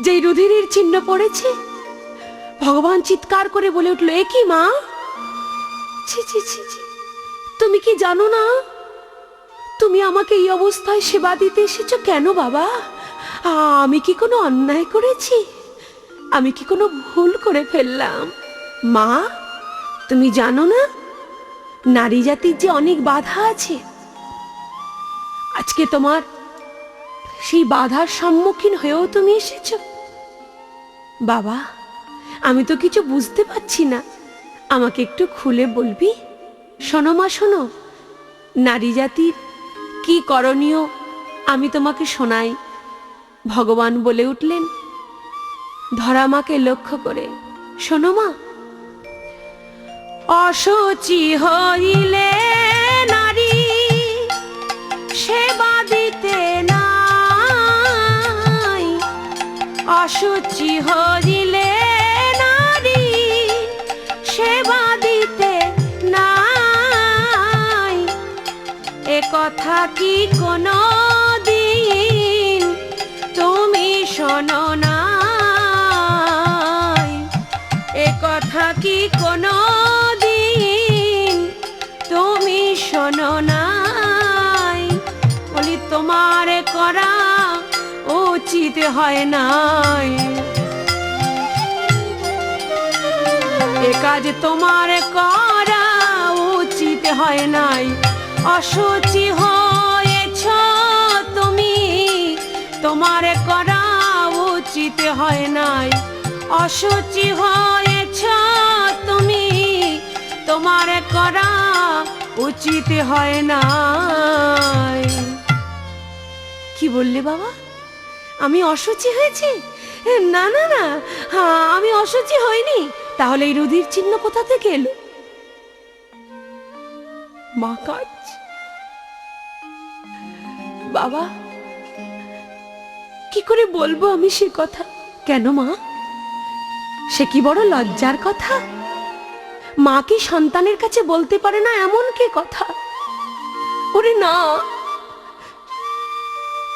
যেই রুধিরের চিহ্ন পড়েছে, ভগবান চিৎকার করে বলে উঠল, এ কি মা? ছি ছি ছি ছি, তুমি কি জানো না তুমি আমাকে এই অবস্থায় সেবা দিতে এসেছো কেন? বাবা আমি কি কোনো অন্যায় করেছি? আমি কি কোনো ভুল করে ফেললাম? মা তুমি জানো না নারী জাতির যে অনেক বাধা আছে, আজকে তোমার সেই বাধার সম্মুখীন হয়েও তুমি এসেছো। বাবা আমি তো কিছু বুঝতে পারছি না, আমাকে একটু খুলে বলবি? শোনো মা শোনো, নারী জাতির কি করণীয় আমি তোমাকে শোনাই। ভগবান বলে উঠলেন ধরামাকে লক্ষ্য করে, শোনো মা, অসুচি হইলে নারী সেবা দিতে নাই, অসুচি হইলে নারী সেবা দিতে নাই, এ কথা কি কোনো দিন তুমি শোনো নাই? এ কথা কি কোনো দিন তুমি শোনো নাই? বলি তোমার করা উচিত হয় নাই, এ কাজ তোমার করা উচিত হয় নাই। অসুচি হয়েছ তুমি, তোমার করা উচিত উচিত হয় নাই, অসুচি হয়েছ তুমি, তোমার করা উচিত হয় নাই। কি বললে বাবা? আমি অসুচি হয়েছি? না না না, আমি অসুচি হইনি। তাহলে এই রুধির চিহ্ন কোথা থেকে এলো? মা কাজ বাবা, কি করে বলবো আমি সে কথা? কেন মা, সে কি বড় লজ্জার কথা? মা কি সন্তানের কাছে বলতে পারে না এমন কি কথা? ওরে না,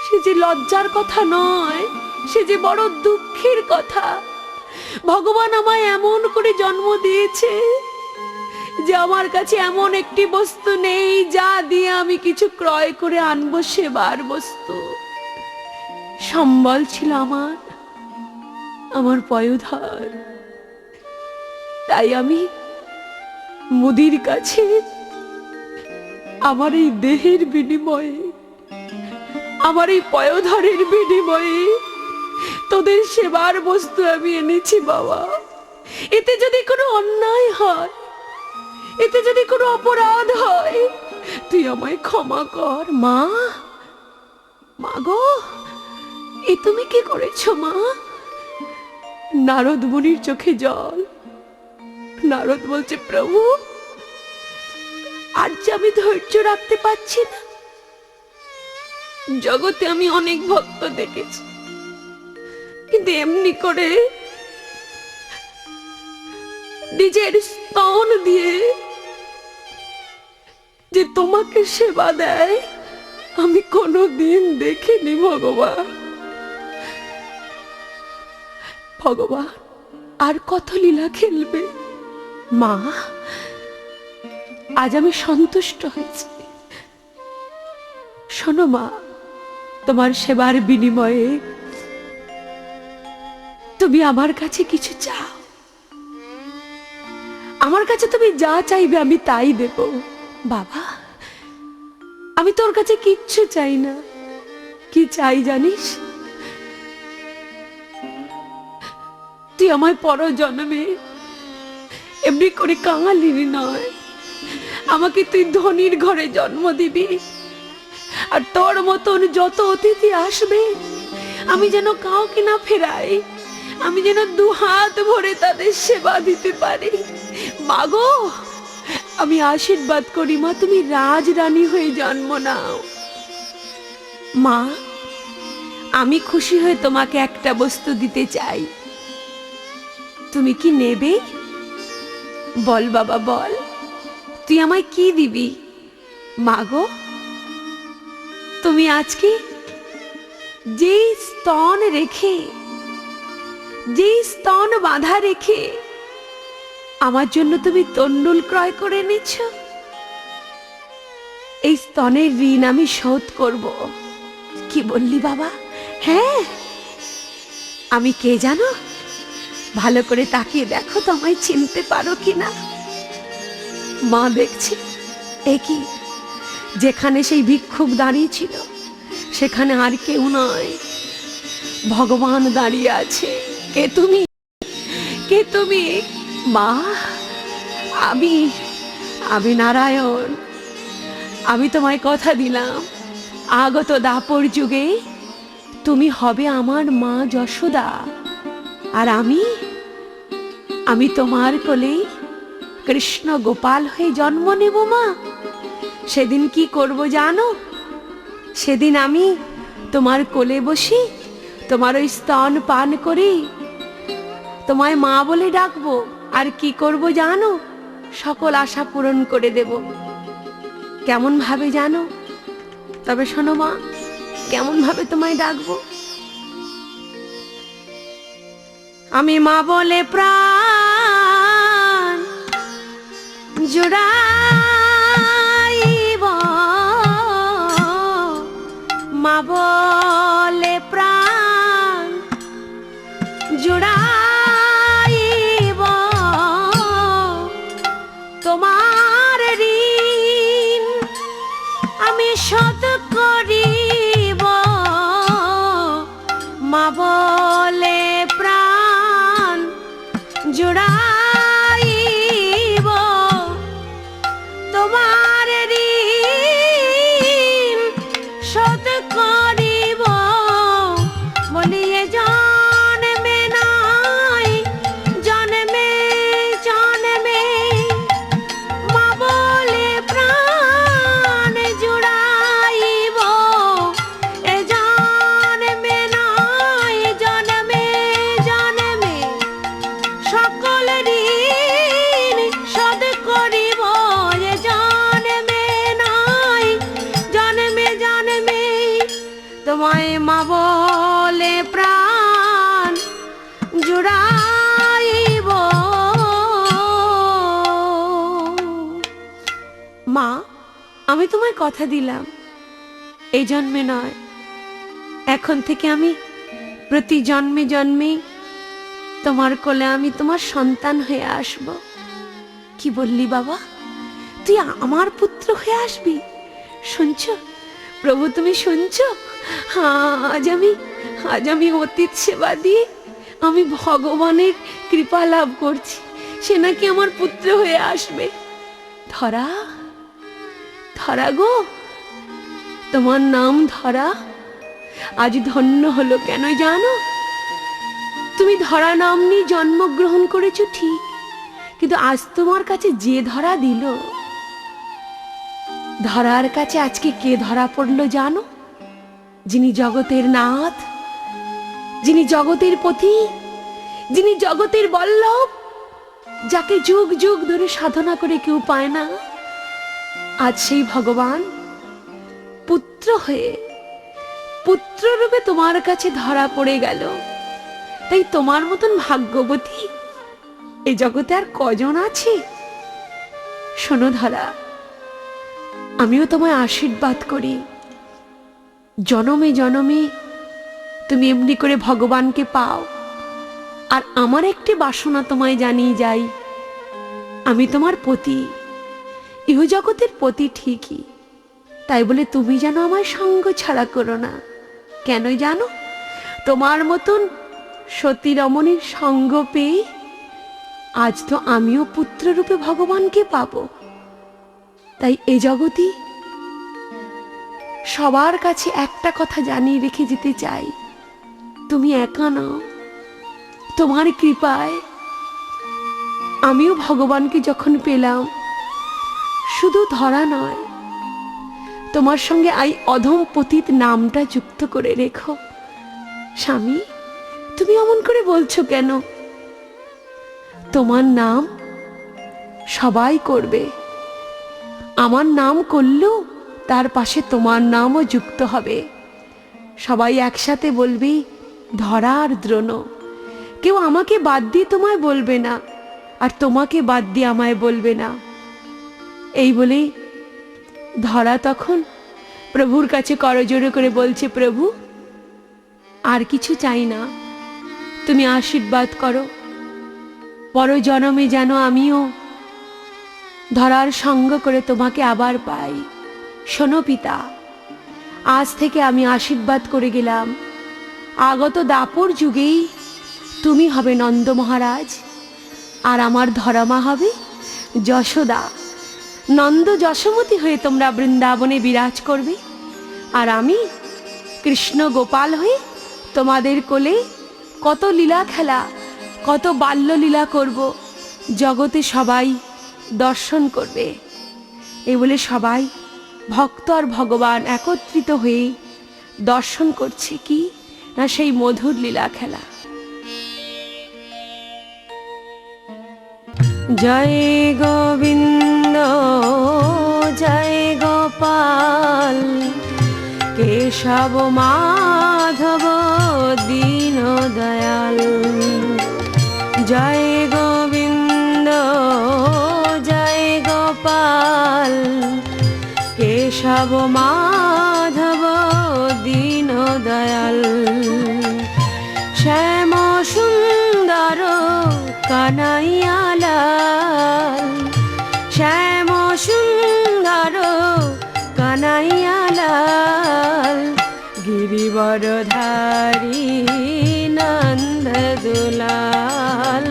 সে যে লজ্জার কথা নয়, সে যে বড় দুঃখের কথা। ভগবান আমায় এমন করে জন্ম দিয়েছে যে আমার কাছে এমন একটি বস্তু নেই যা দিয়ে আমি কিছু ক্রয় করে আনবো সেবার বস্তু। সম্বল ছিল আমার পয়োধর। তাই আমি মুদির কাছে আমার এই দেহের বিনিময়ে, আমার এই পয়োধরের বিনিময়ে তোদের সেবার বস্তু আমি এনেছি বাবা। এতে যদি কোনো অন্যায় হয়, এতে যদি কোনো অপরাধ হয়, তুই আমায় ক্ষমা কর মা। মা গো, এ তুমি কি করেছো মা? নারদ মুনির চোখে জল। নারদ বলছে, প্রভু আর যে আমি ধৈর্য রাখতে পারছি না। জগতে আমি অনেক ভক্ত দেখেছি, কিন্তু এমনি করে নিজের স্তন দিয়ে যে তোমাকে সেবা দেয় আমি কোনোদিন দেখিনি ভগবান। ভগবান আর কত লীলা খেলবে? মা, আজ আমি সন্তুষ্ট হয়েছি। শোনো মা, তোমার সেবার বিনিময়ে তুমি আমার কাছে কিছু চাও। আমার কাছে তুমি যা চাইবে আমি তাই দেব। বাবা, আমি তোর কাছে কিচ্ছু চাই না। কি চাই জানিস? তুই আমায় পরজন্মে এমনি করে কাঙালিনি নয়, আমাকে তুই ধনির ঘরে জন্ম দিবি। আর তোর মতন যত অতিথি আসবে আমি যেন কাউকে না ফেরাই, আমি যেন দুহাত ভরে তাদের সেবা দিতে পারি। মাগো, আমি আশীর্বাদ করি মা, তুমি রাজরানী হয়ে জন্ম নাও। মা, আমি খুশি হয়ে তোমাকে একটা বস্তু দিতে চাই, তুমি কি নেবে? বল বাবা বল, তুই আমায় কি দিবি? মাগো, তুমি আজকে যেই স্তন রেখে, যেই স্তন বাঁধা রেখে আমার জন্য তুমি তন্ডুল ক্রয় করে এনেছ, এই স্তনের ঋণ আমি শোধ করব। কি বললি বাবা? হ্যাঁ, আমি কে জানো? ভালো করে তাকিয়ে দেখো তো আমায় চিনতে পারো কিনা। মা দেখছি, এ কি, যেখানে সেই ভিক্ষুক দাঁড়িয়ে ছিল সেখানে আর কেউ নয়, ভগবান দাঁড়িয়ে আছে। কে তুমি? কে তুমি? মা, আমি নারায়ণ। আমি তোমায় কথা দিলাম, আগত দাপর যুগে তুমি হবে আমার মা যশোদা, আর আমি তোমার কোলে কৃষ্ণ গোপাল হয়ে জন্ম নেব মা। সেদিন কি করব জানো? সেদিন আমি তোমার কোলে বসি, তোমার ওই স্তন পান করি, তোমায় মা বলে ডাকবো। আর কি করব জানো? সকল আশা পূরণ করে দেব। কেমন ভাবে জানো? তবে শোনো মা, কেমন ভাবে তোমায় ডাকবো? আমি মা বলে প্রাণ জুড়াইব, মা বলে প্রাণ জুড়াইব, তোমার ঋণ আমি শোধ করিব। মা বলে মা বলে প্রাণ জুড়াইব। মা, আমি তোমায় কথা দিলাম, এই জন্মে নয়, এখন থেকে আমি প্রতি জন্মে জন্মে তোমার কোলে আমি তোমার সন্তান হয়ে আসব। কি বললি বাবা, তুই আমার পুত্র হয়ে আসবি? শুনছ প্রভু, তুমি শুনছ? আজ আমি অতীত সেবা দিয়ে আমি ভগবানের কৃপা লাভ করছি, সে নাকি আমার পুত্র হয়ে আসবে। ধরা, ধরা গো, তোমার নাম ধরা আজ ধন্য হলো কেন জানো? তুমি ধরা নাম নিয়ে জন্মগ্রহণ করেছো ঠিক, কিন্তু আজ তোমার কাছে যে ধরা দিল, ধরার কাছে আজকে কে ধরা পড়লো জানো? যিনি জগতের নাথ, যিনি জগতের পথি, যিনি জগতের বল্লভ, যাকে যুগ যুগ ধরে সাধনা করে কেউ পায় না, আজ সেই ভগবান পুত্র হয়ে পুত্র রূপে তোমার কাছে ধরা পড়ে গেল। তাই তোমার মতন ভাগ্যবতী এই জগতে আর কজন আছে? শোনো ধরা, আমিও তোমায় আশীর্বাদ করি, জনমে জনমে তুমি এমনি করে ভগবানকে পাও। আর আমার একটি বাসনা তোমায় জানিয়ে যাই, আমি তোমার পতি, ইহ জগতের পতি ঠিকই, তাই বলে তুমি যেন আমার সঙ্গ ছাড়া করো না। কেন জানো? তোমার মতন সতী রমণীর সঙ্গ পেয়ে আজ তো আমিও পুত্ররূপে ভগবানকে পাবো। তাই এ জগতে সবার কাছে একটা কথা জানিয়ে রেখে যেতে চাই, তুমি একা নও, তোমার কৃপায় আমিও ভগবানকে যখন পেলাম, শুধু ধরা নয়, তোমার সঙ্গে এই অধম পতিত নামটা যুক্ত করে রেখো। স্বামী, তুমি অমন করে বলছো কেন? তোমার নাম সবাই করবে, আমার নাম করলেও তার পাশে তোমার নামও যুক্ত হবে। সবাই একসাথে বলবি ধরা আর দ্রোণ। কেউ আমাকে বাদ দিয়ে তোমায় বলবে না, আর তোমাকে বাদ দিয়ে আমায় বলবে না। এই বলেই ধরা তখন প্রভুর কাছে করজোড়ে করে বলছে, প্রভু আর কিছু চাই না, তুমি আশীর্বাদ করো, পর জনমে যেন আমিও ধরার সঙ্গ করে তোমাকে আবার পাই। শোনো পিতা, আজ থেকে আমি আশীর্বাদ করে গেলাম, আগত দাপর যুগেই তুমি হবে নন্দ মহারাজ, আর আমার ধরামা হবে যশোদা। নন্দ যশোমতী হয়ে তোমরা বৃন্দাবনে বিরাজ করবে, আর আমি কৃষ্ণ গোপাল হয়ে তোমাদের কোলে কত লীলা খেলা, কত বাল্যলীলা করব, জগতে সবাই দর্শন করবে। এই বলে সবাই ভক্ত আর ভগবান একত্রিত হয়ে দর্শন করছে কি না সেই মধুর লীলা খেলা। জয় গোবিন্দ জয় গোপাল, কেশব মাধব দীন দয়াল। জয় গোবিন্দ জয় গোপাল, কেশব মাধব দীন দয়াল। শ্যাম সুন্দর কানাইয়া লাল, শ্যাম সুন্দর কানাইয়া লাল। গিরিবরধারী নন্দ দুলাল।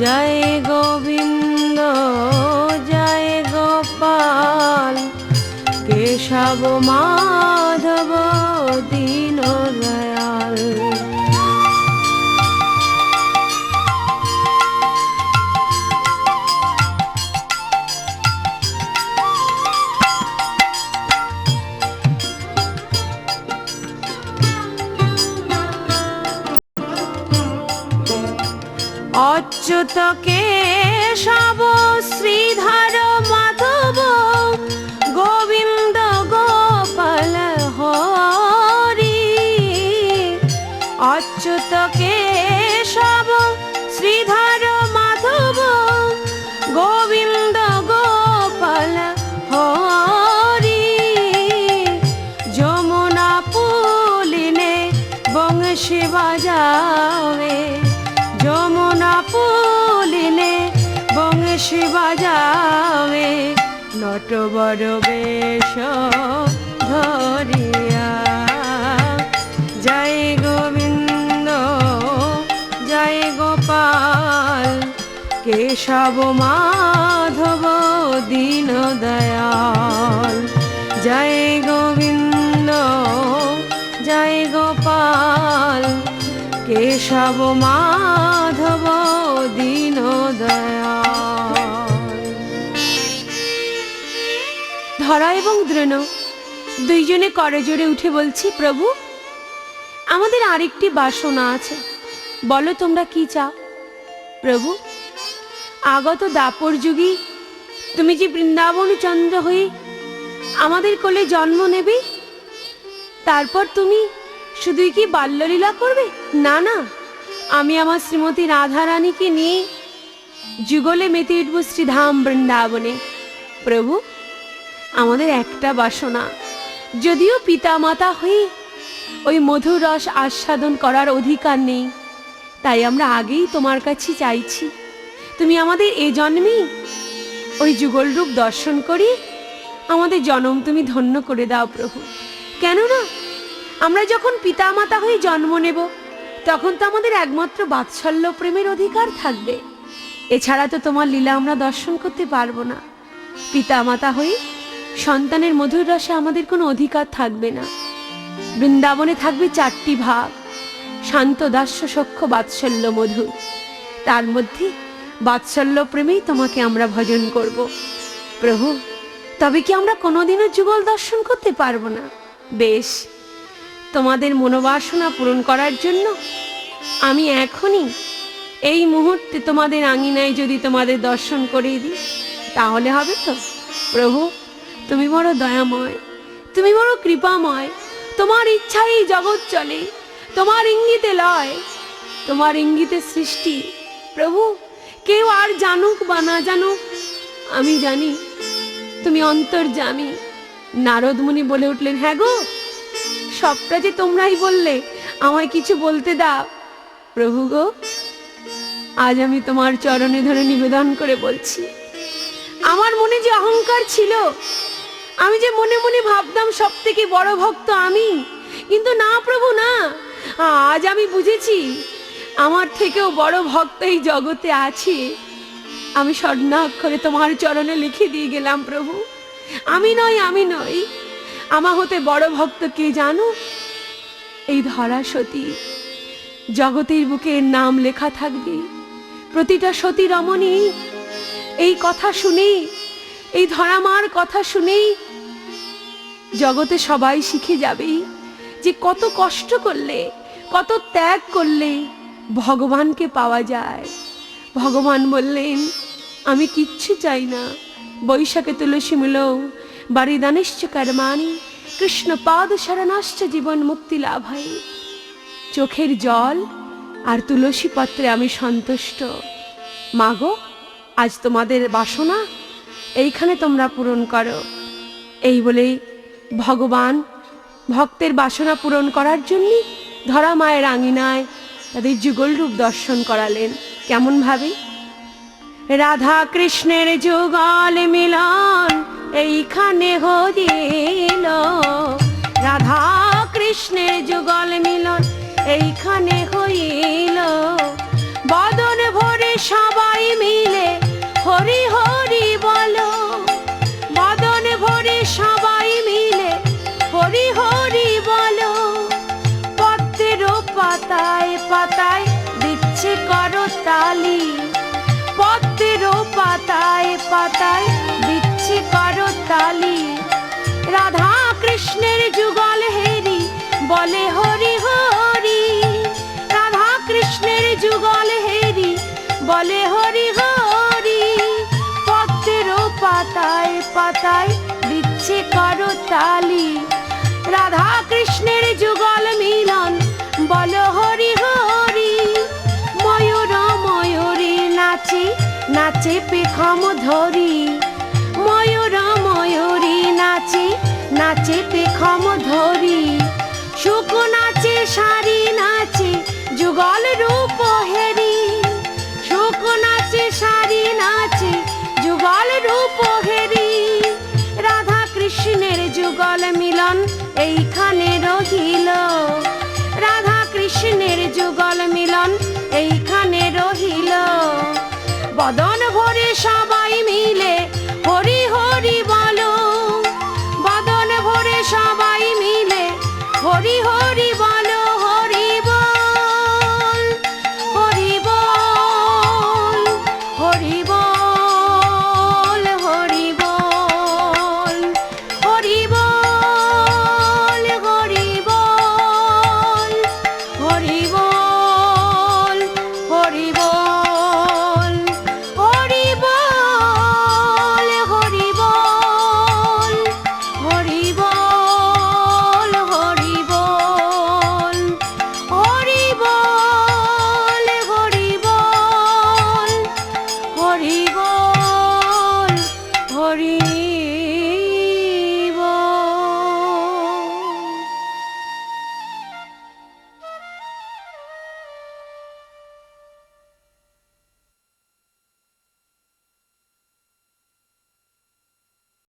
জয় গোবিন্দ জয় গোপাল, কেশব মাধব দীন দয়াল। অচ্যুত কেশব শ্রীধর মাধব, গোবিন্দ গোপাল হরি। বাজাবে নটবর বেশ ধরিয়া। জয় গোবিন্দ জয় গোপাল কেশব মাধব দীন দয়াল। জয় গোবিন্দ জয় গোপাল কেশব মাধব দীন দয়াল। ধরা এবং দ্রোণ দুইজনে করজোড়ে উঠে বলছি, প্রভু আমাদের আরেকটি বাসনা আছে, বলো তোমরা কি চাও। প্রভু আগত দাপর যুগে তুমি যে বৃন্দাবন চন্দ্র হয়ে আমাদের কোলে জন্ম নেবে, তারপর তুমি শুধুই কি বাল্যলীলা করবে? না না, আমি আমার শ্রীমতী রাধারানীকে নিয়ে যুগলে মেতে উঠব শ্রীধাম বৃন্দাবনে। প্রভু আমাদের একটা বাসনা, যদিও পিতা মাতা হয়ে ওই মধুর রস আস্বাদন করার অধিকার নেই, তাই আমরা আগেই তোমার কাছে চাইছি তুমি আমাদের এ জন্মেই ওই যুগল রূপ দর্শন করি আমাদের জন্ম তুমি ধন্য করে দাও প্রভু। কেননা আমরা যখন পিতা মাতা হয়ে জন্ম নেব তখন তো আমাদের একমাত্র বাৎসল্য প্রেমের অধিকার থাকবে, এছাড়া তো তোমার লীলা আমরা দর্শন করতে পারবো না। পিতা মাতা হয়ে সন্তানের মধুর রসে আমাদের কোনো অধিকার থাকবে না। বৃন্দাবনে থাকবে চারটি ভাগ, শান্ত দাস্য সখ্য বাৎসল্য মধুর, তার মধ্যে বাৎসল্য প্রেমেই তোমাকে আমরা ভজন করব। প্রভু তবে কি আমরা কোনোদিনও যুগল দর্শন করতে পারবো না? বেশ, তোমাদের মনোবাসনা পূরণ করার জন্য আমি এখনই এই মুহূর্তে তোমাদের আঙিনায় যদি তোমাদের দর্শন করিয়ে দিই তাহলে হবে তো? প্রভু তুমি বড় দয়াময়, তুমি বড় কৃপাময়, তোমার ইচ্ছায় এই জগৎ চলে, তোমার ইঙ্গিতে লয়, তোমার ইঙ্গিতে সৃষ্টি। প্রভু কেউ আর জানুক বা না জানুক আমি জানি তুমি অন্তর্যামী। নারদ মুনি বলে উঠলেন, হ্যাঁ গো, সবটা যে তোমরাই বললে, আমায় কিছু বলতে দাও। প্রভু গো, আজ আমি তোমার চরণে ধরে নিবেদন করে বলছি, আমার মনে যে অহংকার ছিল, আমি যে মনে মনে ভাবতাম সব থেকে বড় ভক্ত আমি, কিন্তু না প্রভু না, আজ আমি বুঝেছি আমার থেকেও বড় ভক্ত এই জগতে আছে। আমি স্বর্ণাক্ষরে তোমার চরণে লিখে দিয়ে গেলাম প্রভু, আমি নই, আমি নই, আমার হতে বড় ভক্ত কে জানো? এই ধরা সতী, জগতের বুকে এর নাম লেখা থাকবে। প্রতিটা সতী রমণী এই কথা শুনেই, এই ধরামার কথা শুনেই জগতে সবাই শিখে যাবে যে কত কষ্ট করলে, কত ত্যাগ করলে ভগবানকে পাওয়া যায়। ভগবান বললেন, আমি কিচ্ছু চাই না, বৈশাখে তুলসী মিলৌ বারিদানিশ্চ কর্মাণি কৃষ্ণ পাদ শরণাশ্চ জীবন মুক্তি লাভায়। চোখের জল আর তুলসী পত্রে আমি সন্তুষ্ট। মাগো, আজ তোমাদের বাসনা এইখানে তোমরা পূরণ করো। এই বলেই ভগবান ভক্তের বাসনা পূরণ করার জন্য ধরা মায়ের আঙিনায় তাদের যুগল রূপ দর্শন করালেন। কেমন ভাবে? রাধা কৃষ্ণের যুগল মিলন এইখানে হইল, রাধা কৃষ্ণের যুগল মিলন এইখানে হইল। বদন ভরে সবাই মিলে হরি হরি বলো, বদন ভরে সবাই মিলে হরি হরি বলো। পত্রের পাতায় পাতায় দিচ্ছে করতালি, পত্রের পাতায় পাতায় দিচ্ছে করতালি। রাধা কৃষ্ণের যুগল হেরি বলে হরি হরি, রাধা কৃষ্ণের যুগল হেরি বলে হরি হরি। পত্রের পাতায় পাতায় দিচ্ছে করতালি, রাধা কৃষ্ণের যুগল মিলন বলো হরি হরি। ময়ূর ময়ূরী নাচে নাচে পেখম ধরি, ময়ূর ময়ূরী নাচে নাচে পেখম ধরি। শুক নাচে শাড়ি নাচে যুগল রূপ হেরি, শুক নাচে শাড়ি নাচে যুগল রূপ হেরি রাধা কৃষ্ণের যুগল মিলন এইখানে রহিল, রাধা কৃষ্ণের যুগল মিলন এইখানে রহিল। বদন ভরে সবাই মিলে